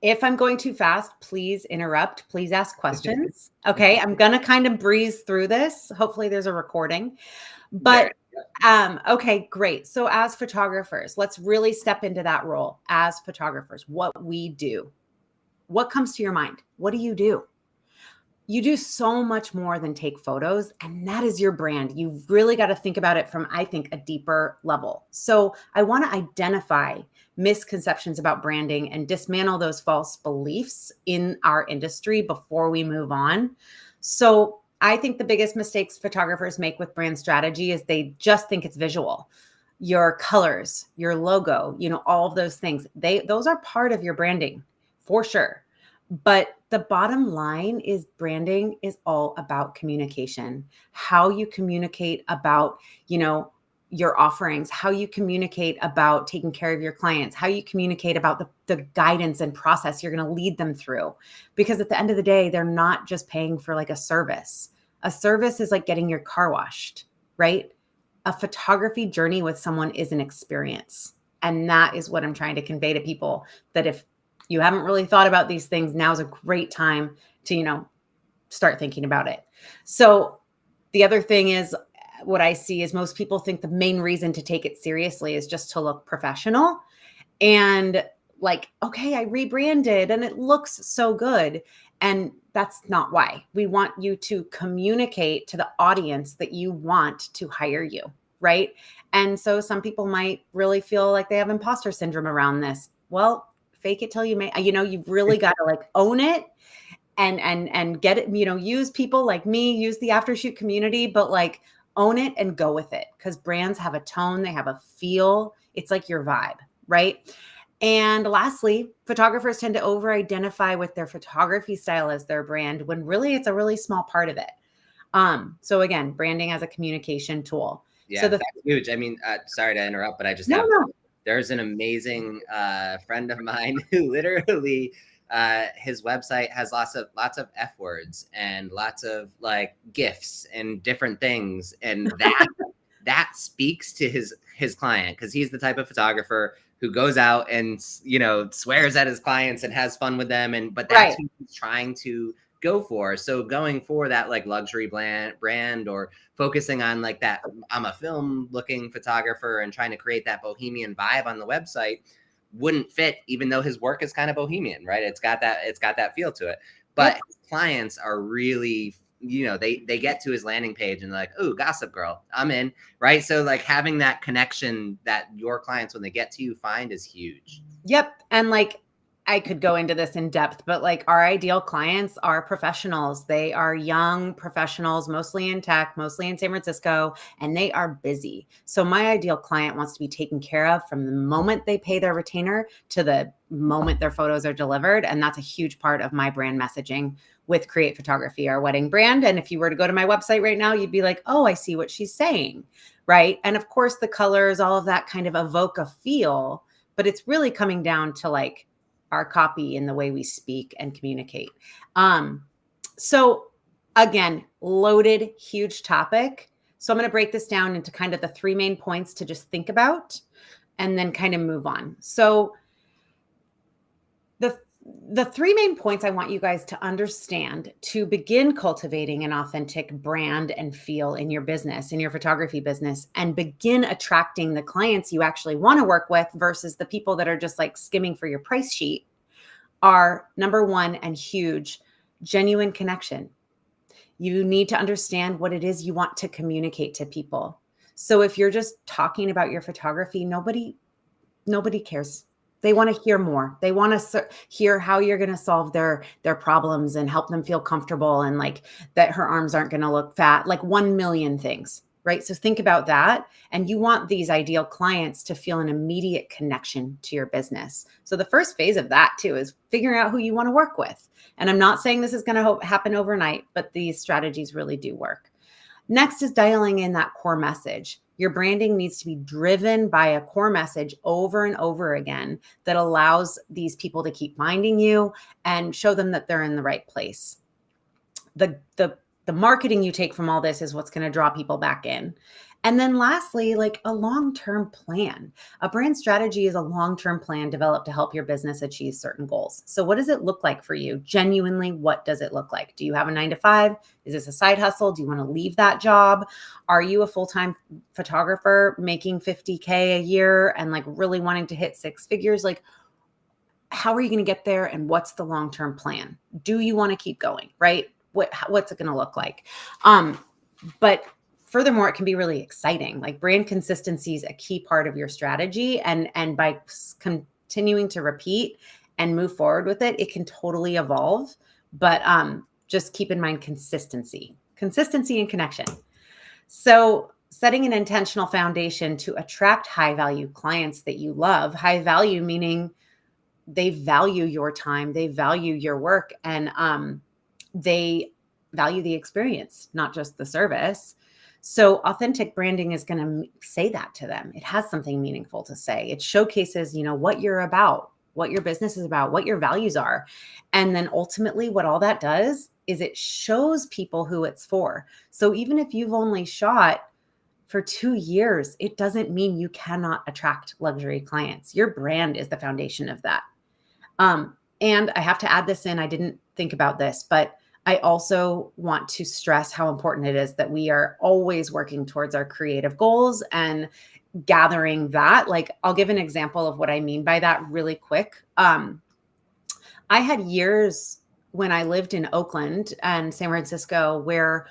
if I'm going too fast, please interrupt. Please ask questions. Okay. I'm going to kind of breeze through this. Hopefully there's a recording. But okay, great. So as photographers, let's really step into that role as photographers, what we do. What comes to your mind? What do? You do so much more than take photos, and that is your brand. You've really got to think about it from, I think, a deeper level. So I want to identify misconceptions about branding and dismantle those false beliefs in our industry before we move on. So I think the biggest mistakes photographers make with brand strategy is they just think it's visual. Your colors, your logo, all of those things, those are part of your branding for sure. But the bottom line is branding is all about communication, how you communicate about, your offerings, how you communicate about taking care of your clients, how you communicate about the guidance and process you're going to lead them through. Because at the end of the day, they're not just paying for like a service. A service is like getting your car washed, right? A photography journey with someone is an experience. And that is what I'm trying to convey to people, that if you haven't really thought about these things, now's a great time to, start thinking about it. So the other thing is, what I see is most people think the main reason to take it seriously is just to look professional. And like, okay, I rebranded and it looks so good. And that's not why. We want you to communicate to the audience that you want to hire you, right? And so some people might really feel like they have imposter syndrome around this. Well, fake it till you make, you've really got to like own it and get it, use people like me, use the Aftershoot community, but like own it and go with it, because brands have a tone, they have a feel. It's like your vibe, right? And lastly, photographers tend to over-identify with their photography style as their brand when really it's a really small part of it. So again, branding as a communication tool.
Yeah,
so
that's huge. I mean, sorry to interrupt, but I just there's an amazing friend of mine who literally his website has lots of F words and lots of like GIFs and different things, and that speaks to his client, because he's the type of photographer who goes out and swears at his clients and has fun with them, but that's who he's trying to go for. So going for that like luxury brand, or focusing on like that, I'm a film looking photographer and trying to create that bohemian vibe on the website, wouldn't fit, even though his work is kind of bohemian, right? It's got that feel to it. But his clients are really, they get to his landing page and they're like, oh, Gossip Girl, I'm in, right? So like having that connection that your clients, when they get to you, find is huge.
Yep. And like, I could go into this in depth, but like our ideal clients are professionals. They are young professionals, mostly in tech, mostly in San Francisco, and they are busy. So my ideal client wants to be taken care of from the moment they pay their retainer to the moment their photos are delivered. And that's a huge part of my brand messaging with Create Photography, our wedding brand. And if you were to go to my website right now, you'd be like, oh, I see what she's saying, right? And of course, the colors, all of that kind of evoke a feel, but it's really coming down to like our copy and the way we speak and communicate. So again, loaded, huge topic. So I'm going to break this down into kind of the 3 main points to just think about and then kind of move on. So the 3 main points I want you guys to understand to begin cultivating an authentic brand and feel in your business, in your photography business, and begin attracting the clients you actually want to work with versus the people that are just like skimming for your price sheet are number 1 and huge, genuine connection. You need to understand what it is you want to communicate to people. So if you're just talking about your photography, nobody cares. They want to hear more. They want to hear how you're going to solve their problems and help them feel comfortable, and like that her arms aren't going to look fat, like 1 million things, right? So think about that. And you want these ideal clients to feel an immediate connection to your business. So the first phase of that too is figuring out who you want to work with. And I'm not saying this is going to happen overnight, but these strategies really do work. Next is dialing in that core message. Your branding needs to be driven by a core message over and over again that allows these people to keep finding you and show them that they're in the right place. The marketing you take from all this is what's going to draw people back in. And then lastly, like a long-term plan. A brand strategy is a long-term plan developed to help your business achieve certain goals. So what does it look like for you? Genuinely, what does it look like? Do you have a 9-to-5? Is this a side hustle? Do you want to leave that job? Are you a full-time photographer making $50K a year and like really wanting to hit 6 figures? Like, how are you going to get there? And what's the long-term plan? Do you want to keep going, right? What's it going to look like? But furthermore, it can be really exciting. Like brand consistency is a key part of your strategy. And by continuing to repeat and move forward with it, it can totally evolve. But just keep in mind consistency and connection. So setting an intentional foundation to attract high value clients that you love. High value meaning they value your time, they value your work, and they value the experience, not just the service. So authentic branding is going to say that to them. It has something meaningful to say. It showcases, what you're about, what your business is about, what your values are. And then ultimately what all that does is it shows people who it's for. So even if you've only shot for 2 years, it doesn't mean you cannot attract luxury clients. Your brand is the foundation of that. And I have to add this in. I didn't think about this, but I also want to stress how important it is that we are always working towards our creative goals and gathering that. Like, I'll give an example of what I mean by that really quick. I had years when I lived in Oakland and San Francisco where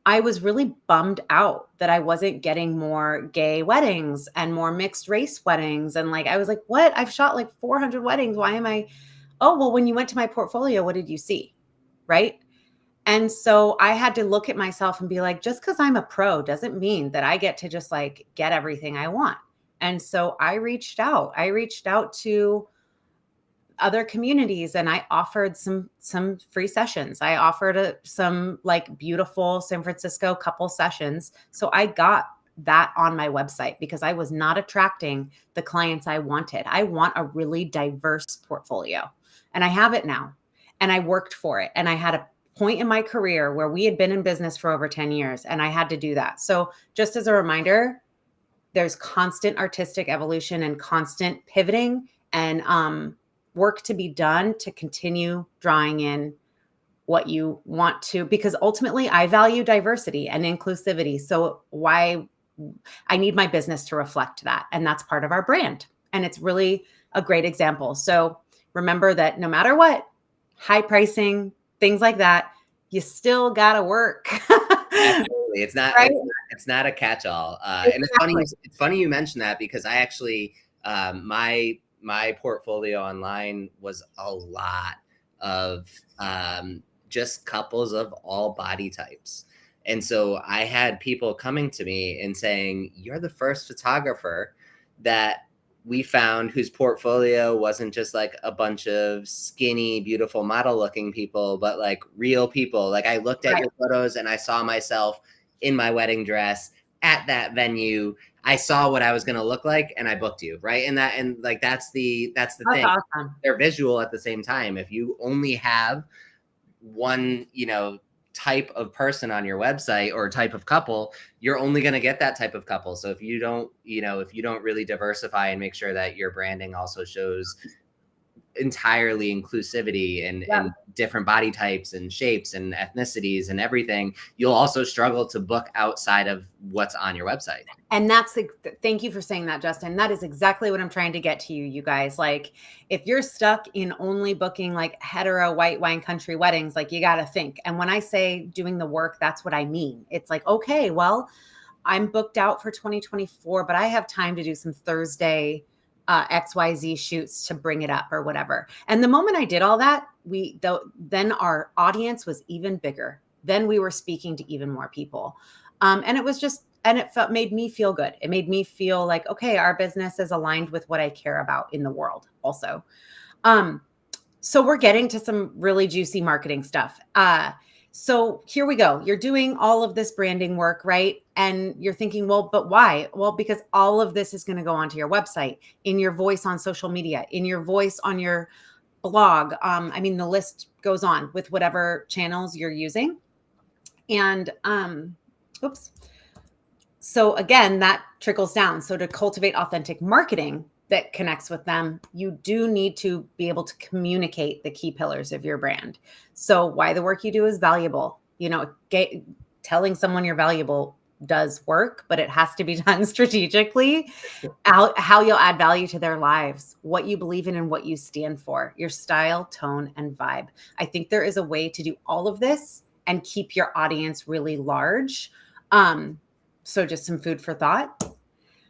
I was really bummed out that I wasn't getting more gay weddings and more mixed race weddings. And like, I was like, what? I've shot like 400 weddings. Why am I? Oh, well, when you went to my portfolio, what did you see? Right. And so I had to look at myself and be like, just because I'm a pro doesn't mean that I get to just like get everything I want. And so I reached out. I reached out to other communities and I offered some free sessions. I offered some like beautiful San Francisco couple sessions. So I got that on my website because I was not attracting the clients I wanted. I want a really diverse portfolio and I have it now. And I worked for it. And I had a point in my career where we had been in business for over 10 years and I had to do that. So just as a reminder, there's constant artistic evolution and constant pivoting and work to be done to continue drawing in what you want to, because ultimately I value diversity and inclusivity. So why I need my business to reflect that. And that's part of our brand. And it's really a great example. So remember that no matter what, high pricing, things like that, you still got to work.
Absolutely. It's not, right? It's not a catch-all. Exactly. And it's funny you mentioned that because I actually, my my portfolio online was a lot of just couples of all body types. And so I had people coming to me and saying, you're the first photographer that we found whose portfolio wasn't just like a bunch of skinny, beautiful model looking people, but like real people. Like I looked at your photos and I saw myself in my wedding dress at that venue. I saw what I was going to look like and I booked you. Right. And like, that's the thing.
Awesome.
They're visual at the same time. If you only have one, type of person on your website or type of couple, you're only going to get that type of couple. So if you don't really diversify and make sure that your branding also shows entirely inclusivity and different body types and shapes and ethnicities and everything, you'll also struggle to book outside of what's on your website.
And thank you for saying that, Justin. That is exactly what I'm trying to get to you guys. Like, if you're stuck in only booking like hetero white wine country weddings, like you got to think. And when I say doing the work, that's what I mean. It's like, okay, well, I'm booked out for 2024, but I have time to do some Thursday XYZ shoots to bring it up or whatever. And the moment I did all that, then our audience was even bigger. Then we were speaking to even more people. And it was just, and it made me feel good. It made me feel like, okay, our business is aligned with what I care about in the world also. So we're getting to some really juicy marketing stuff. So here we go. You're doing all of this branding work, right? And you're thinking, well, but why? Well, because all of this is going to go onto your website, in your voice on social media, in your voice on your blog. I mean, the list goes on with whatever channels you're using. And, so again, that trickles down. So to cultivate authentic marketing that connects with them, you do need to be able to communicate the key pillars of your brand. So why the work you do is valuable. Telling someone you're valuable does work, but it has to be done strategically. How you'll add value to their lives, what you believe in and what you stand for, your style, tone, and vibe. I think there is a way to do all of this and keep your audience really large. So just some food for thought.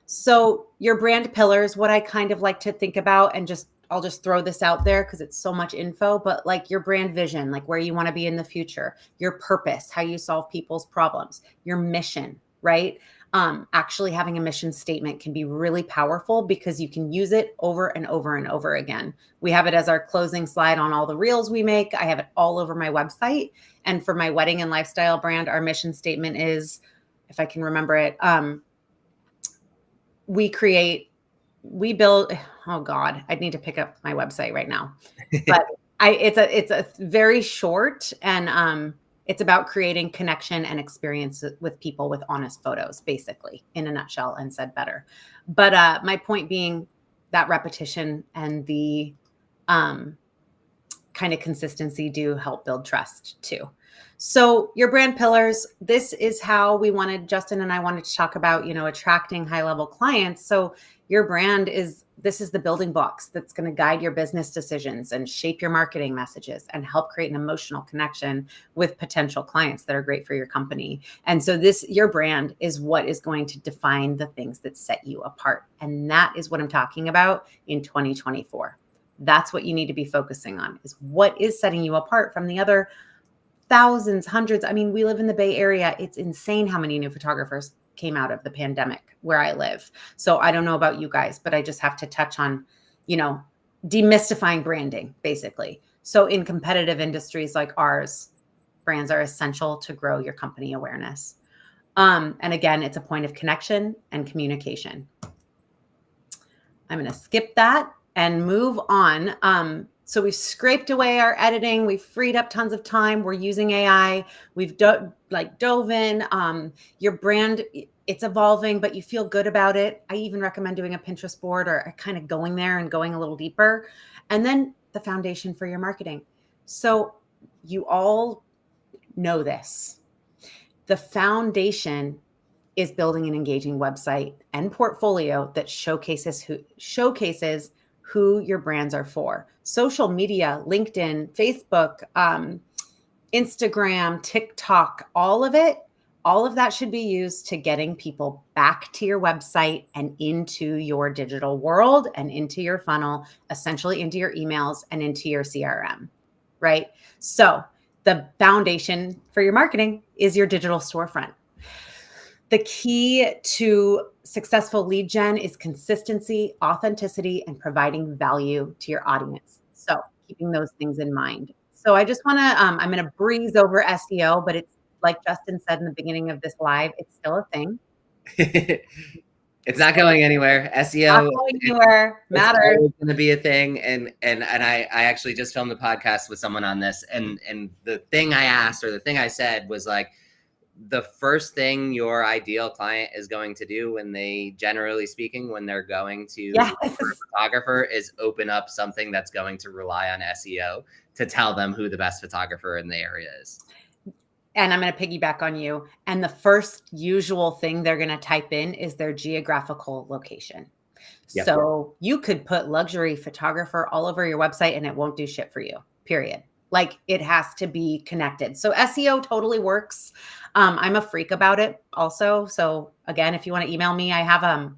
So your brand pillars, what I kind of like to think about, and I'll just throw this out there because it's so much info, but like your brand vision, like where you want to be in the future, your purpose, how you solve people's problems, your mission, right? Actually having a mission statement can be really powerful because you can use it over and over and over again. We have it as our closing slide on all the reels we make. I have it all over my website. And for my wedding and lifestyle brand, our mission statement is, if I can remember it, we build, oh God, I'd need to pick up my website right now, but it's a very short, and it's about creating connection and experience with people with honest photos, basically, in a nutshell, and said better. But my point being that repetition and the kind of consistency do help build trust too. So your brand pillars, this is how Justin and I wanted to talk about, attracting high level clients. So your brand this is the building blocks that's going to guide your business decisions and shape your marketing messages and help create an emotional connection with potential clients that are great for your company. And so your brand is what is going to define the things that set you apart. And that is what I'm talking about in 2024. That's what you need to be focusing on, is what is setting you apart from the other thousands, hundreds. I mean, we live in the Bay Area. It's insane how many new photographers came out of the pandemic where I live. So I don't know about you guys, but I just have to touch on, demystifying branding, basically. So in competitive industries like ours, brands are essential to grow your company awareness. And again, it's a point of connection and communication. I'm going to skip that and move on. So we've scraped away our editing. We've freed up tons of time. We're using AI. We've dove in. Your brand, it's evolving, but you feel good about it. I even recommend doing a Pinterest board or kind of going there and going a little deeper. And then the foundation for your marketing. So you all know this. The foundation is building an engaging website and portfolio that showcases who your brands are for. Social media, LinkedIn, Facebook, Instagram, TikTok, all of it All of that should be used to getting people back to your website and into your digital world and into your funnel, essentially into your emails and into your CRM, right? So the foundation for your marketing is your digital storefront. The key to successful lead gen is consistency, authenticity, and providing value to your audience. So keeping those things in mind. So I just want to, I'm going to breeze over SEO, but it's like Justin said in the beginning of this live, it's still a thing.
It's not going anywhere. SEO,
not going anywhere. Matters.
It's always going to be a thing. And I actually just filmed a podcast with someone on this. And the thing I asked, or the thing I said was like, the first thing your ideal client is going to do when they, generally speaking, when they're going to
Yes.
a photographer is open up something that's going to rely on SEO to tell them who the best photographer in the area is.
And I'm going to piggyback on you. And the first usual thing they're going to type in is their geographical location. Yep. So you could put luxury photographer all over your website and it won't do shit for you, period. Like it has to be connected. So SEO totally works. I'm a freak about it also. So again, if you want to email me, I have an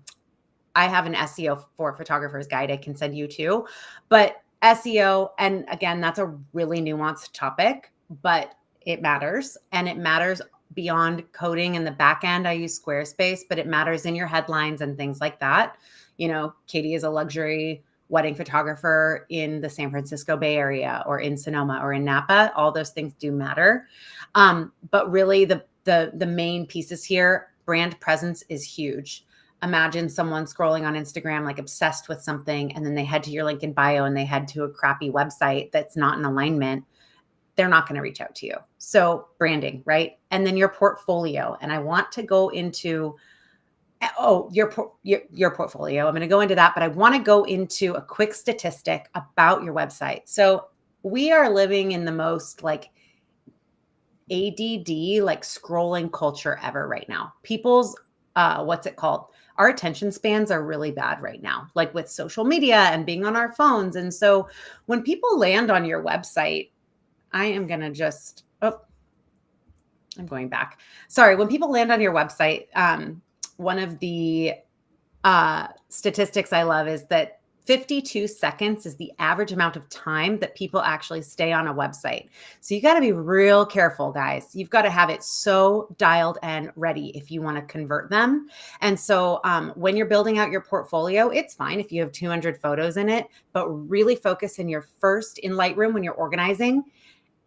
SEO for photographers guide I can send you to. But SEO, and again, that's a really nuanced topic, but it matters. And it matters beyond coding in the back end. I use Squarespace, but it matters in your headlines and things like that. You know, Katie is a luxury wedding photographer in the San Francisco Bay Area or in Sonoma or in Napa. All those things do matter. But really the main pieces here, brand presence is huge. Imagine someone scrolling on Instagram, like obsessed with something, and then they head to your link in bio and they head to a crappy website that's not in alignment. They're not going to reach out to you. So branding, right? And then your portfolio. And I want to go into your portfolio. I'm going to go into that, but I want to go into a quick statistic about your website. So we are living in the most like ADD, like scrolling culture ever right now. People's, what's it called? Our attention spans are really bad right now, like with social media and being on our phones. And so when people land on your website, I am going to just, I'm going back. Sorry. When people land on your website, one of the statistics I love is that 52 seconds is the average amount of time that people actually stay on a website. So you got to be real careful, guys. You've got to have it so dialed and ready if you want to convert them. And so when you're building out your portfolio, it's fine if you have 200 photos in it, but really focus in Lightroom when you're organizing.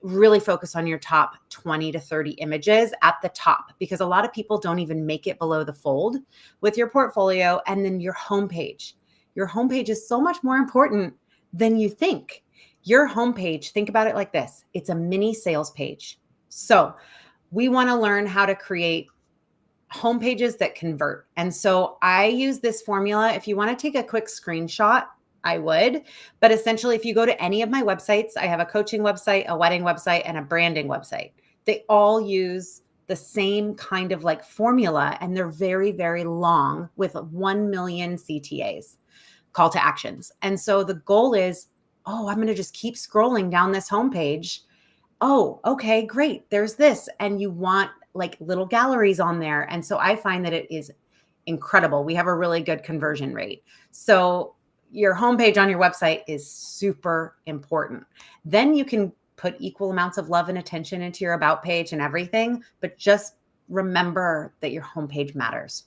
Really focus on your top 20 to 30 images at the top, because a lot of people don't even make it below the fold with your portfolio. And then your homepage. Your homepage is so much more important than you think. Your homepage, think about it like this. It's a mini sales page. So we want to learn how to create homepages that convert. And so I use this formula. If you want to take a quick screenshot, I would. But essentially, if you go to any of my websites, I have a coaching website, a wedding website, and a branding website. They all use the same kind of like formula, and they're very, very long with 1 million CTAs, call to actions. And so the goal is, I'm going to just keep scrolling down this homepage. Oh, okay, great. There's this. And you want like little galleries on there. And so I find that it is incredible. We have a really good conversion rate. So your homepage on your website is super important. Then you can put equal amounts of love and attention into your about page and everything, but just remember that your homepage matters.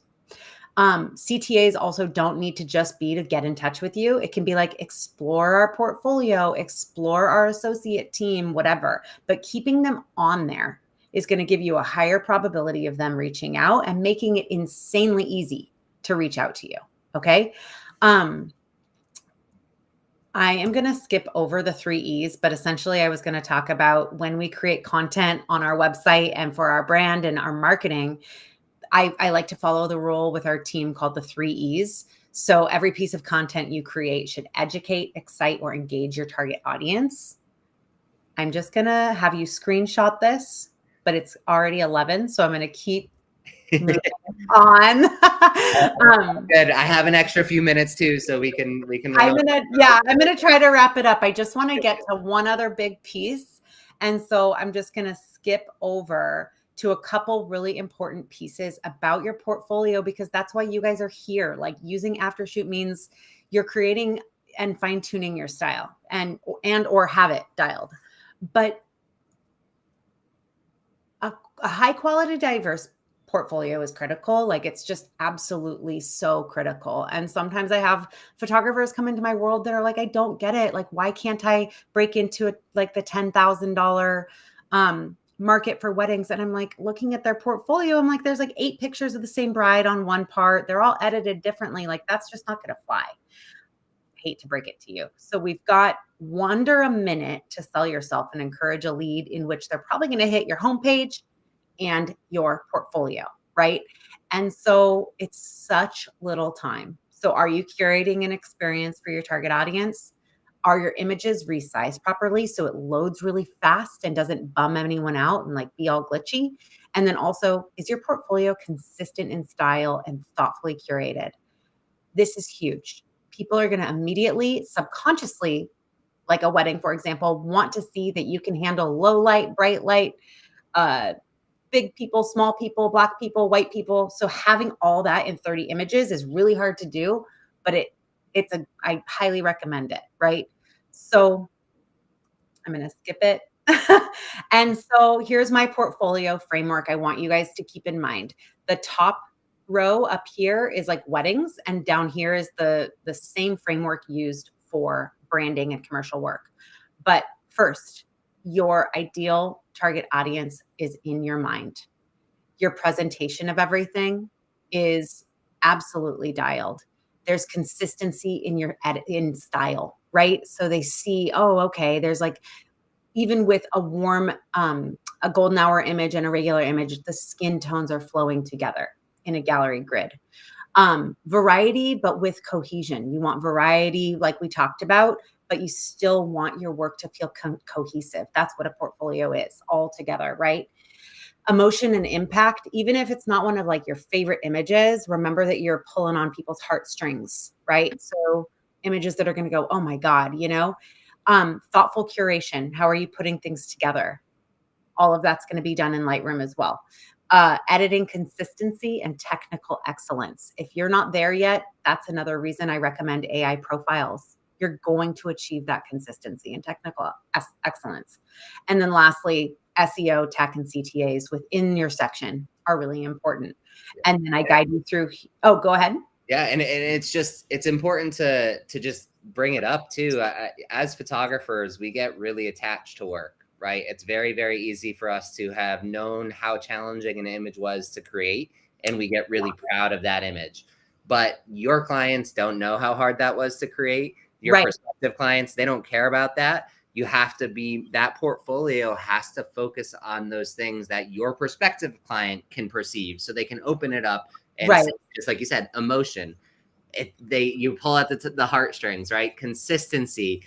CTAs also don't need to just be to get in touch with you. It can be like explore our portfolio, explore our associate team, whatever, but keeping them on there is going to give you a higher probability of them reaching out and making it insanely easy to reach out to you. Okay. I am going to skip over the 3 E's, but essentially I was going to talk about when we create content on our website and for our brand and our marketing, I like to follow the rule with our team called the 3 E's. So every piece of content you create should educate, excite, or engage your target audience. I'm just going to have you screenshot this, but it's already 11. So I'm going to keep moving on.
Good. I have an extra few minutes too, so we can.
I'm gonna try to wrap it up. I just want to get to one other big piece, and so I'm just gonna skip over to a couple really important pieces about your portfolio, because that's why you guys are here. Like, using Aftershoot means you're creating and fine-tuning your style and or have it dialed. But a high quality, diverse portfolio is critical. Like, it's just absolutely so critical. And sometimes I have photographers come into my world that are like, I don't get it. Like, why can't I break into it, like the $10,000 market for weddings? And I'm like, looking at their portfolio, I'm like, there's like 8 pictures of the same bride on one part. They're all edited differently. Like, that's just not going to fly. Hate to break it to you. So we've got under a minute to sell yourself and encourage a lead, in which they're probably going to hit your homepage and your portfolio, right? And so it's such little time. So are you curating an experience for your target audience? Are your images resized properly so it loads really fast and doesn't bum anyone out and like be all glitchy? And then also, is your portfolio consistent in style and thoughtfully curated? This is huge. People are going to immediately, subconsciously, like a wedding, for example, want to see that you can handle low light, bright light, big people, small people, Black people, white people. So having all that in 30 images is really hard to do, but I highly recommend it, right? So I'm going to skip it. And so here's my portfolio framework I want you guys to keep in mind. The top row up here is like weddings, and down here is the same framework used for branding and commercial work. But first, your ideal target audience is in your mind. Your presentation of everything is absolutely dialed. There's consistency in your edit, in style, right? So they see, oh, okay, there's like, even with a warm, a golden hour image and a regular image, the skin tones are flowing together in a gallery grid. Variety, but with cohesion. You want variety, like we talked about, but you still want your work to feel cohesive. That's what a portfolio is all together, right? Emotion and impact, even if it's not one of like your favorite images, remember that you're pulling on people's heartstrings, right? So images that are going to go, oh my God, you know? Thoughtful curation. How are you putting things together? All of that's going to be done in Lightroom as well. Editing consistency and technical excellence. If you're not there yet, that's another reason I recommend AI profiles. You're going to achieve that consistency and technical excellence. And then lastly, SEO, tech, and CTAs within your section are really important. And then I guide you through. Oh, go ahead.
Yeah, and it's important to just bring it up too. As photographers, we get really attached to work, right? It's very, very easy for us to have known how challenging an image was to create, and we get really proud of that image. But your clients don't know how hard that was to create. Your prospective clients, they don't care about that. You have to be, that portfolio has to focus on those things that your prospective client can perceive, so they can open it up and say, just like you said, emotion. You pull out the heartstrings, right? Consistency,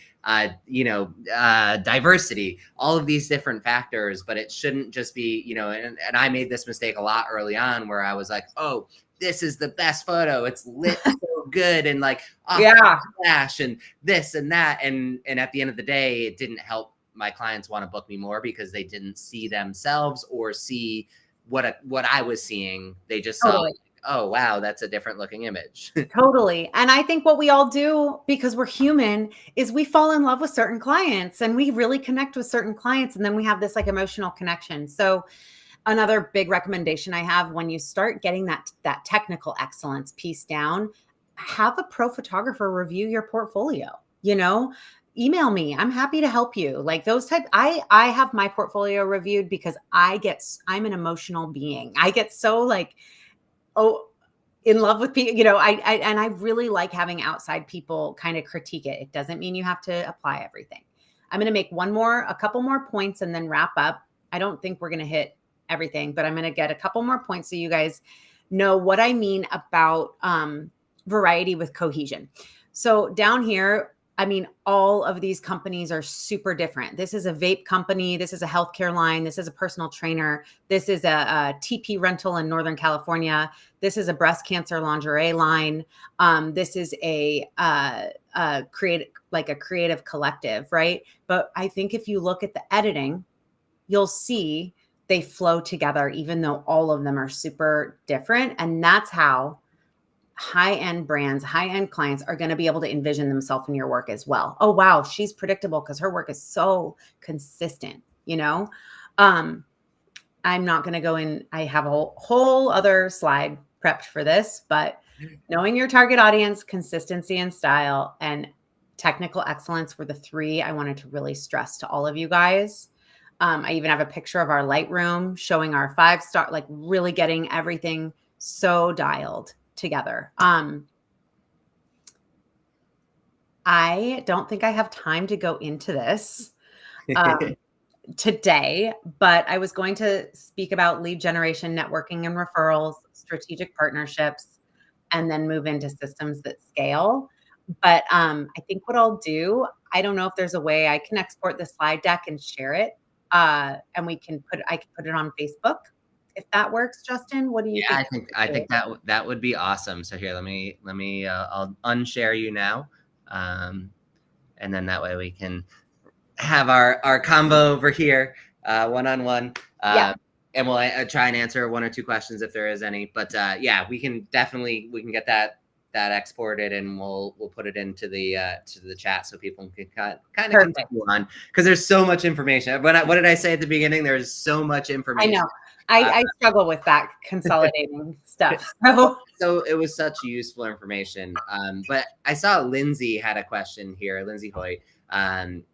diversity, all of these different factors. But it shouldn't just be, and I made this mistake a lot early on, where I was like, oh, this is the best photo, it's lit so good, and like, flash and this and that, and at the end of the day, it didn't help my clients want to book me more, because they didn't see themselves or see what I was seeing. They just saw, oh, wow, that's a different looking image.
Totally. And I think what we all do, because we're human, is we fall in love with certain clients, and we really connect with certain clients. And then we have this like emotional connection. So another big recommendation I have, when you start getting that technical excellence piece down, have a pro photographer review your portfolio, email me. I'm happy to help you. Like those type. I have my portfolio reviewed, because I'm an emotional being. I get so like, in love with people, I really like having outside people kind of critique it. It doesn't mean you have to apply everything. I'm going to make a couple more points and then wrap up. I don't think we're going to hit everything, but I'm going to get a couple more points so you guys know what I mean about variety with cohesion. So down here, I mean, all of these companies are super different. This is a vape company. This is a healthcare line. This is a personal trainer. This is a TP rental in Northern California. This is a breast cancer lingerie line. This is a creative collective, right? But I think if you look at the editing, you'll see they flow together, even though all of them are super different. And that's how high-end brands, high-end clients are going to be able to envision themselves in your work as well. Oh, wow, she's predictable because her work is so consistent, you know? I'm not going to go in. I have a whole other slide prepped for this, but knowing your target audience, consistency and style, and technical excellence were the three I wanted to really stress to all of you guys. I even have a picture of our Lightroom showing our 5-star, like really getting everything so dialed together. I don't think I have time to go into this today, but I was going to speak about lead generation, networking and referrals, strategic partnerships, and then move into systems that scale. But I think what I'll do, I don't know if there's a way I can export the slide deck and share it. And I can put it on Facebook if that works. Justin, what do you
Yeah,
think?
I think that would be awesome. So here, let me I'll unshare you now, and then that way we can have our combo over here, one-on-one.
Yeah,
And we'll try and answer 1 or 2 questions if there is any. But yeah, we can get that exported, and we'll put it into the to the chat so people can kind of continue on, because there's so much information. What did I say at the beginning? There's so much information.
I know. I struggle with that consolidating stuff.
So it was such useful information. But I saw Lindsay had a question here, Lindsay Hoyt. And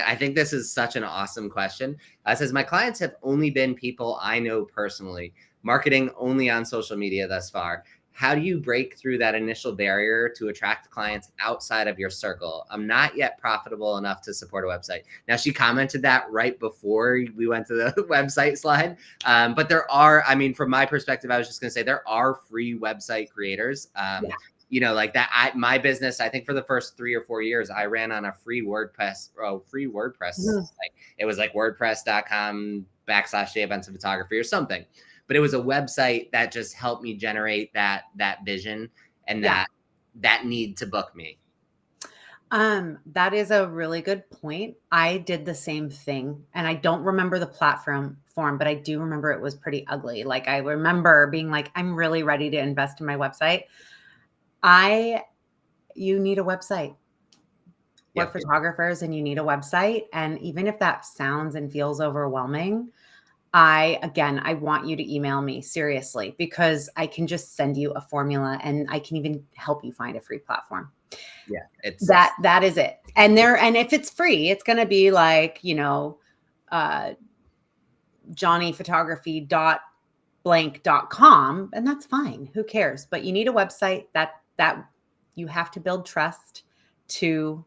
I think this is such an awesome question. It says, my clients have only been people I know personally, marketing only on social media thus far. How do you break through that initial barrier to attract clients outside of your circle? I'm not yet profitable enough to support a website. Now, she commented that right before we went to the website slide. But there are, I mean, from my perspective, I was just going to say there are free website creators. You know, like that, my business, I think for the first 3 or 4 years, I ran on a free WordPress site. It was like wordpress.com/Jay Benson Photography or something. But it was a website that just helped me generate that vision and that need to book me.
That is a really good point. I did the same thing, and I don't remember the platform form, but I do remember it was pretty ugly. Like I remember being like, I'm really ready to invest in my website. You need a website. We're photographers and you need a website. And even if that sounds and feels overwhelming, I want you to email me seriously, because I can just send you a formula and I can even help you find a free platform.
Yeah, it's
that is it. And if it's free, it's going to be like, you know, johnnyphotography.blank.com, and that's fine. Who cares? But you need a website that you have to build trust to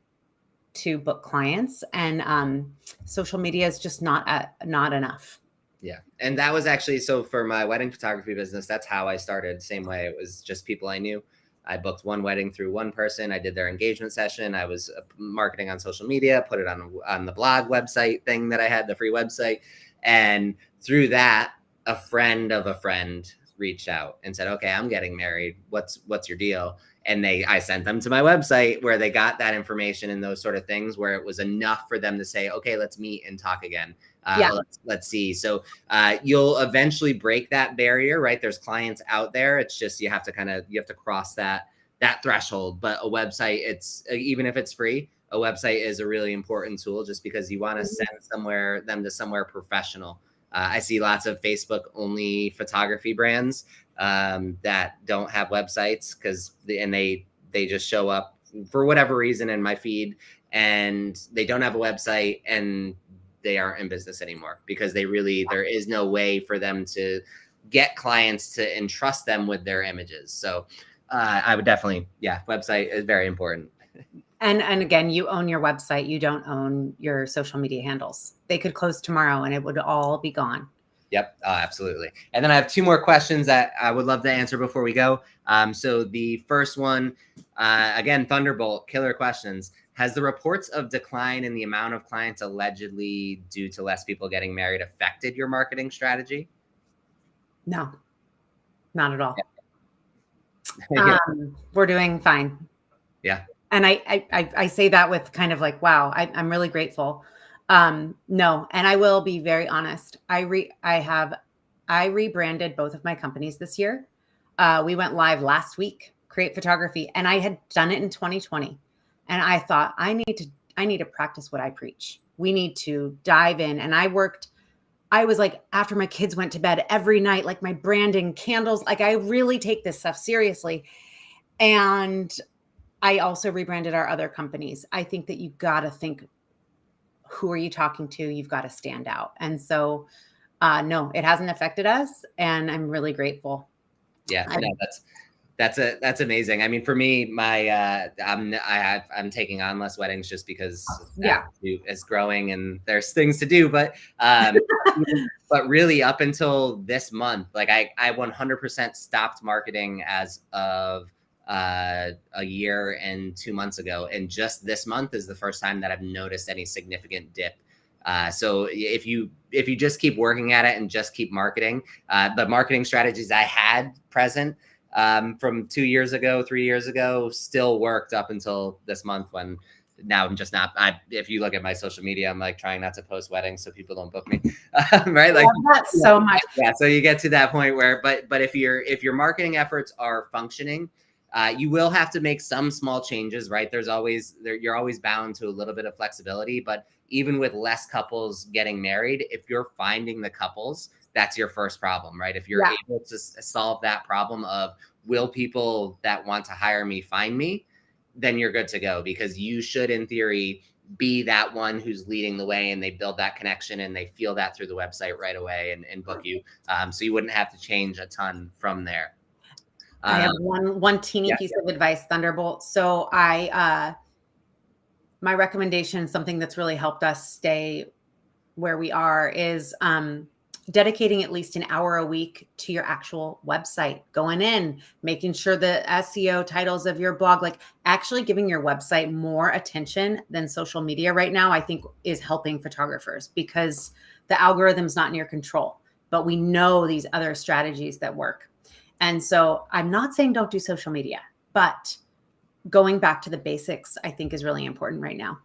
book clients, and social media is just not enough.
Yeah. And that was actually, so for my wedding photography business, that's how I started. Same way. It was just people I knew. I booked one wedding through one person. I did their engagement session. I was marketing on social media, put it on the blog website thing that I had, the free website. And through that, a friend of a friend reached out and said, okay, I'm getting married. What's your deal? And I sent them to my website where they got that information and those sort of things, where it was enough for them to say, okay, let's meet and talk again. Let's see. So you'll eventually break that barrier, right? There's clients out there. It's just, you have to cross that threshold. But a website, it's even if it's free, a website is a really important tool, just because you want to send them to somewhere professional. I see lots of Facebook only photography brands that don't have websites, and they just show up for whatever reason in my feed, and they don't have a website, and they aren't in business anymore, because there is no way for them to get clients to entrust them with their images. So I would definitely, website is very important.
And again, you own your website. You don't own your social media handles. They could close tomorrow and it would all be gone.
Yep, absolutely. And then I have 2 more questions that I would love to answer before we go. So the first one, again, Thunderbolt, killer questions. Has the reports of decline in the amount of clients allegedly due to less people getting married affected your marketing strategy?
No, not at all.
Yeah.
We're doing fine.
Yeah.
And I say that with kind of like, wow, I'm really grateful. No, and I will be very honest. I rebranded both of my companies this year. We went live last week, Create Photography, and I had done it in 2020. And I thought I need to practice what I preach. We need to dive in. And I was like, after my kids went to bed every night, like my branding, candles, like I really take this stuff seriously. And I also rebranded our other companies. I think that you got to think, who are you talking to? You've got to stand out. And so, no, it hasn't affected us, and I'm really grateful.
Yeah, no, that's amazing. I mean, for me, I'm taking on less weddings just because Aftershoot is growing and there's things to do. But but really, up until this month, like I 100% stopped marketing as of a year and 2 months ago, and just this month is the first time that I've noticed any significant dip. So if you just keep working at it and just keep marketing, the marketing strategies I had present from 2 years ago, 3 years ago, still worked up until this month, when now I'm just not. If you look at my social media, I'm like trying not to post weddings so people don't book me, right? Like
that's so much.
Yeah. So you get to that point where, but if your marketing efforts are functioning, you will have to make some small changes, right? You're always bound to a little bit of flexibility, but even with less couples getting married, if you're finding the couples, that's your first problem, right? If you're able to solve that problem of, will people that want to hire me find me, then you're good to go, because you should, in theory, be that one who's leading the way, and they build that connection and they feel that through the website right away and book you. So you wouldn't have to change a ton from there.
I have one teeny piece of advice, Thunderbolt. So my recommendation, something that's really helped us stay where we are, is dedicating at least an hour a week to your actual website, going in, making sure the SEO titles of your blog, like actually giving your website more attention than social media right now, I think is helping photographers, because the algorithm's not in your control, but we know these other strategies that work. And so I'm not saying don't do social media, but going back to the basics, I think, is really important right now.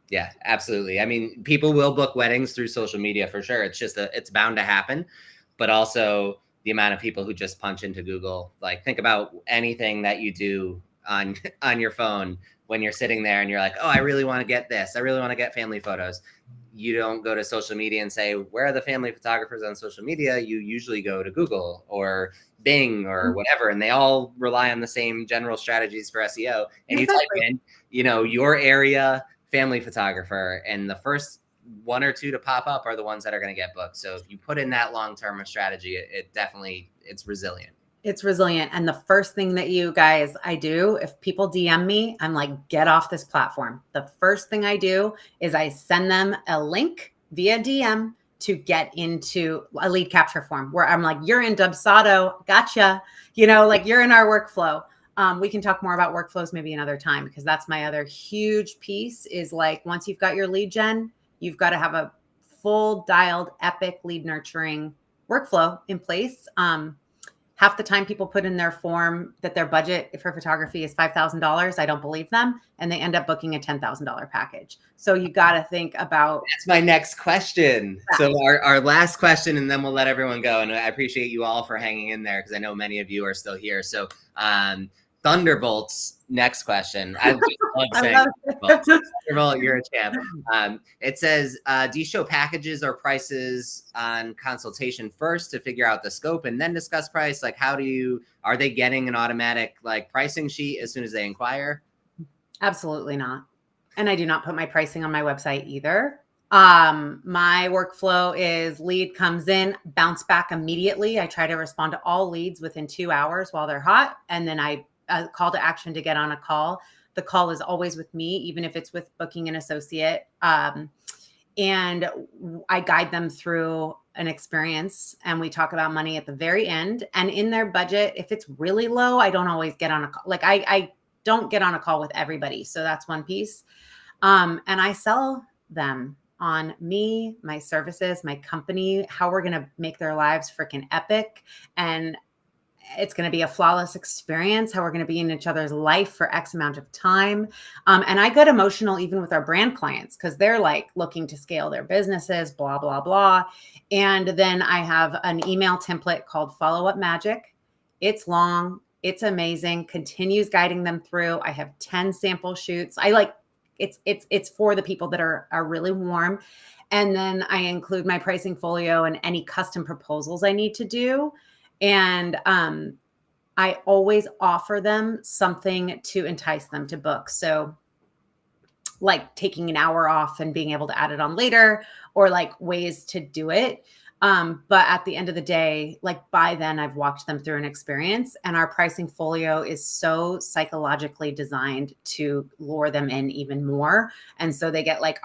Yeah, absolutely. I mean, people will book weddings through social media for sure. It's bound to happen, but also the amount of people who just punch into Google, like think about anything that you do on your phone when you're sitting there and you're like, oh, I really want to get this. I really want to get family photos. You don't go to social media and say, where are the family photographers on social media? You usually go to Google or Bing or whatever, and they all rely on the same general strategies for SEO. And you type in, your area family photographer, and the first one or two to pop up are the ones that are going to get booked. So if you put in that long-term strategy, it's resilient.
It's resilient. And the first thing that I do, if people DM me, I'm like, get off this platform. The first thing I do is I send them a link via DM to get into a lead capture form, where I'm like, you're in Dubsado. Gotcha. Like you're in our workflow. We can talk more about workflows maybe another time, because that's my other huge piece, is like, once you've got your lead gen, you've got to have a full dialed epic lead nurturing workflow in place. Half the time people put in their form that their budget for photography is $5,000. I don't believe them. And they end up booking a $10,000 package. So you got to think about.
That's my next question. So our last question, and then we'll let everyone go. And I appreciate you all for hanging in there, because I know many of you are still here. So Thunderbolt's next question. I just love saying Thunderbolt, you're a champ. It says, do you show packages or prices on consultation first to figure out the scope and then discuss price? Like, are they getting an automatic like pricing sheet as soon as they inquire?
Absolutely not. And I do not put my pricing on my website either. My workflow is lead comes in, bounce back immediately. I try to respond to all leads within 2 hours while they're hot. And then I call to action to get on a call. The call is always with me, even if it's with booking an associate. And I guide them through an experience, and we talk about money at the very end. And in their budget, if it's really low, I don't always get on a call. Like I don't get on a call with everybody. So that's one piece. And I sell them on me, my services, my company, how we're going to make their lives freaking epic. And it's going to be a flawless experience, how we're going to be in each other's life for X amount of time. And I get emotional even with our brand clients because they're like looking to scale their businesses, blah, blah, blah. And then I have an email template called Follow Up Magic. It's long. It's amazing. Continues guiding them through. I have 10 sample shoots. I like it's for the people that are really warm. And then I include my pricing folio and any custom proposals I need to do. And I always offer them something to entice them to book. So like taking an hour off and being able to add it on later, or like ways to do it. But at the end of the day, like by then I've walked them through an experience, and our pricing folio is so psychologically designed to lure them in even more. And so they get like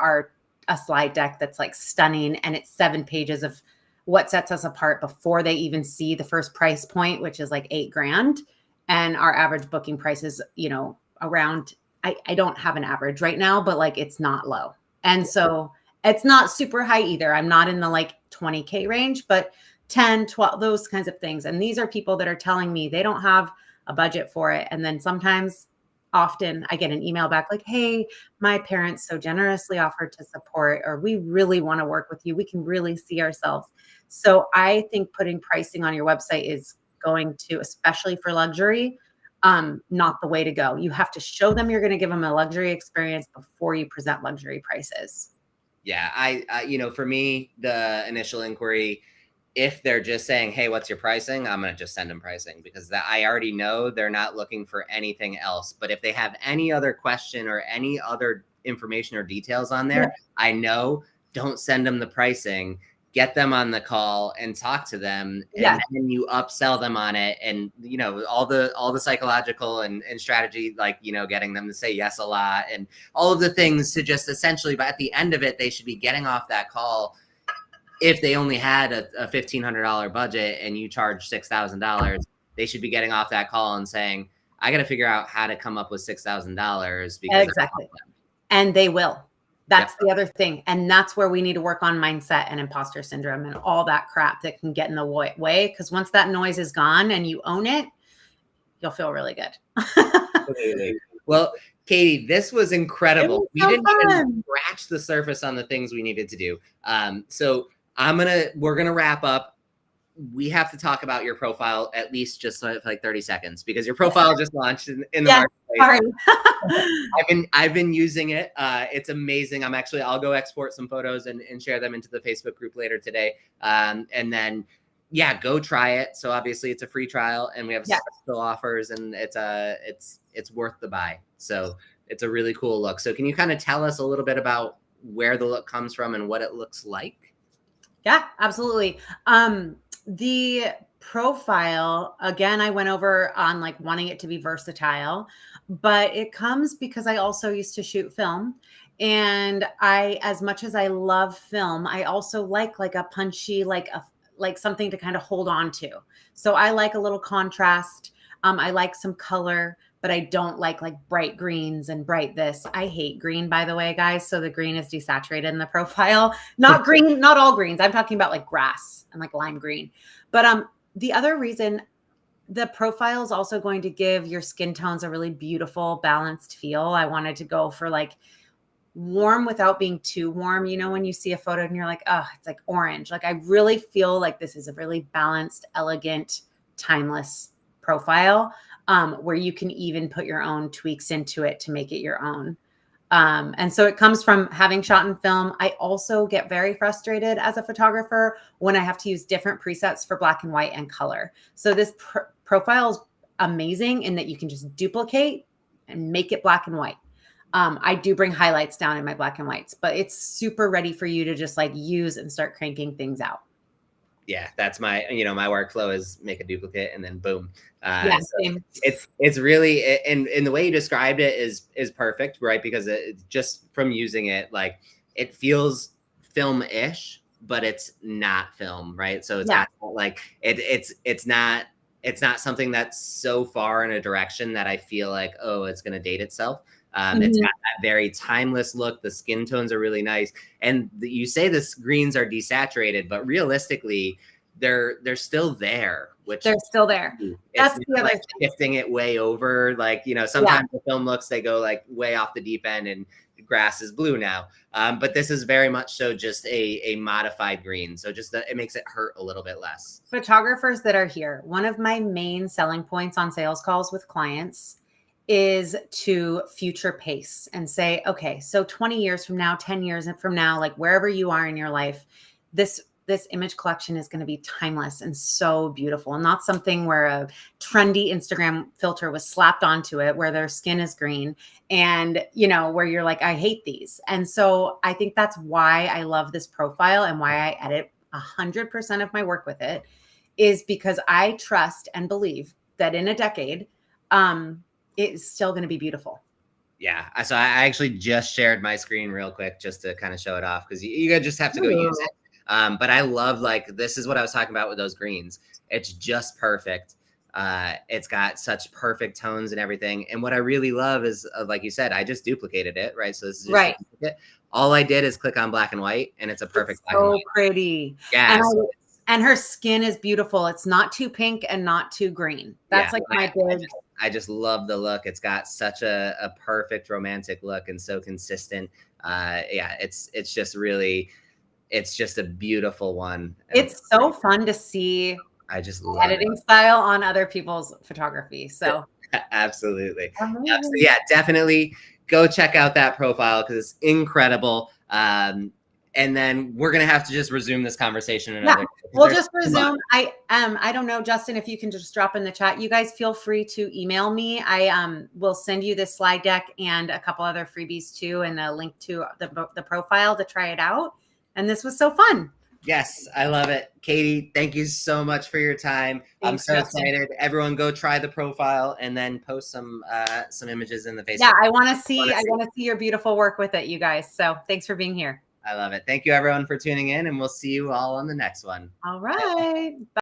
a slide deck that's like stunning, and it's 7 pages of what sets us apart before they even see the first price point, which is like $8,000. And our average booking price is, around, I don't have an average right now, but like it's not low. And so it's not super high either. I'm not in the like 20K range, but 10, 12, those kinds of things. And these are people that are telling me they don't have a budget for it. And then often I get an email back like, hey, my parents so generously offered to support, or we really want to work with you. We can really see ourselves. So I think putting pricing on your website is going to, especially for luxury, not the way to go. You have to show them you're going to give them a luxury experience before you present luxury prices.
Yeah, I for me, the initial inquiry, if they're just saying, hey, what's your pricing? I'm going to just send them pricing, because that I already know they're not looking for anything else. But if they have any other question or any other information or details on there, I know, don't send them the pricing. Get them on the call and talk to them, and then you upsell them on it. And, all the psychological and strategy, like, getting them to say yes a lot and all of the things to just essentially, but at the end of it, they should be getting off that call. If they only had a $1,500 budget and you charge $6,000, they should be getting off that call and saying, I got to figure out how to come up with $6,000 because
exactly. And they will. That's the other thing. And that's where we need to work on mindset and imposter syndrome and all that crap that can get in the way. Because once that noise is gone and you own it, you'll feel really good.
Absolutely. Well, Katie, this was incredible. We didn't even scratch the surface on the things we needed to do. So we're gonna wrap up. We have to talk about your profile at least just like 30 seconds, because your profile just launched in the marketplace. I've been using it. It's amazing. I'll go export some photos and share them into the Facebook group later today. And then, go try it. So obviously it's a free trial, and we have special offers, and it's worth the buy. So it's a really cool look. So can you kind of tell us a little bit about where the look comes from and what it looks like?
Yeah, absolutely. The profile, again, I went over on like wanting it to be versatile, but it comes because I also used to shoot film. And as much as I love film, I also like a punchy, like something to kind of hold on to. So I like a little contrast. I like some color, but I don't like bright greens and bright this. I hate green, by the way, guys. So the green is desaturated in the profile. Not green, not all greens. I'm talking about like grass and like lime green. But the other reason, the profile is also going to give your skin tones a really beautiful, balanced feel. I wanted to go for like warm without being too warm. When you see a photo and you're like, oh, it's like orange. Like I really feel like this is a really balanced, elegant, timeless profile. Where you can even put your own tweaks into it to make it your own. And so it comes from having shot in film. I also get very frustrated as a photographer when I have to use different presets for black and white and color. So this profile is amazing in that you can just duplicate and make it black and white. I do bring highlights down in my black and whites, but it's super ready for you to just like use and start cranking things out.
Yeah, that's my workflow is make a duplicate and then boom.
Same.
It's really, and the way you described it is perfect, right? Because it's just from using it, like it feels film-ish, but it's not film, right? So it's not like it's not something that's so far in a direction that I feel like, oh, it's going to date itself. It's got that very timeless look. The skin tones are really nice. And you say the greens are desaturated, but realistically, they're still there, which
They're still there.
it's
That's the
not
other
like
thing.
shifting it way over. Like, you know,
Yeah.
sometimes the film looks, they go like way off the deep end and the grass is blue now. But this is very much so just a modified green. So just that it makes it hurt a little bit less.
Photographers that are here, one of my main selling points on sales calls with clients is to future pace and say, okay, so 20 years from now, 10 years from now, like wherever you are in your life, this image collection is going to be timeless and so beautiful, and not something where a trendy Instagram filter was slapped onto it where their skin is green and, you know, where you're like, I hate these. And so I think that's why I love this profile and why I edit 100% of my work with it, is because I trust and believe that in a decade, it's still going to be beautiful.
Yeah. So I actually just shared my screen real quick just to kind of show it off, because you just have to go use it. But I love, like, this is what I was talking about with those greens. It's just perfect. It's got such perfect tones and everything. And what I really love is, like you said, I just duplicated it, right? So this is just
right.
All I did is click on black and white, and it's a perfect black and white.
Pretty.
Yeah.
And her skin is beautiful. It's not too pink and not too green. That's like my big.
I just love the look. It's got such a perfect romantic look and so consistent. Yeah, it's just really, it's just a beautiful one.
It's so fun to see.
I just love
editing style on other people's photography. So
absolutely. So yeah, definitely go check out that profile because it's incredible. And then we're gonna have to just resume this conversation another.
Yeah, we'll just resume. I don't know, Justin, if you can just drop in the chat. You guys feel free to email me. I will send you this slide deck and a couple other freebies too, and a link to the profile to try it out. And this was so fun.
Yes, I love it. Katie, thank you so much for your time. I'm so excited. Everyone go try the profile and then post some images in the Facebook.
Yeah, I want to see your beautiful work with it, you guys. So thanks for being here.
I love it. Thank you everyone for tuning in, and we'll see you all on the next one.
All right. Bye.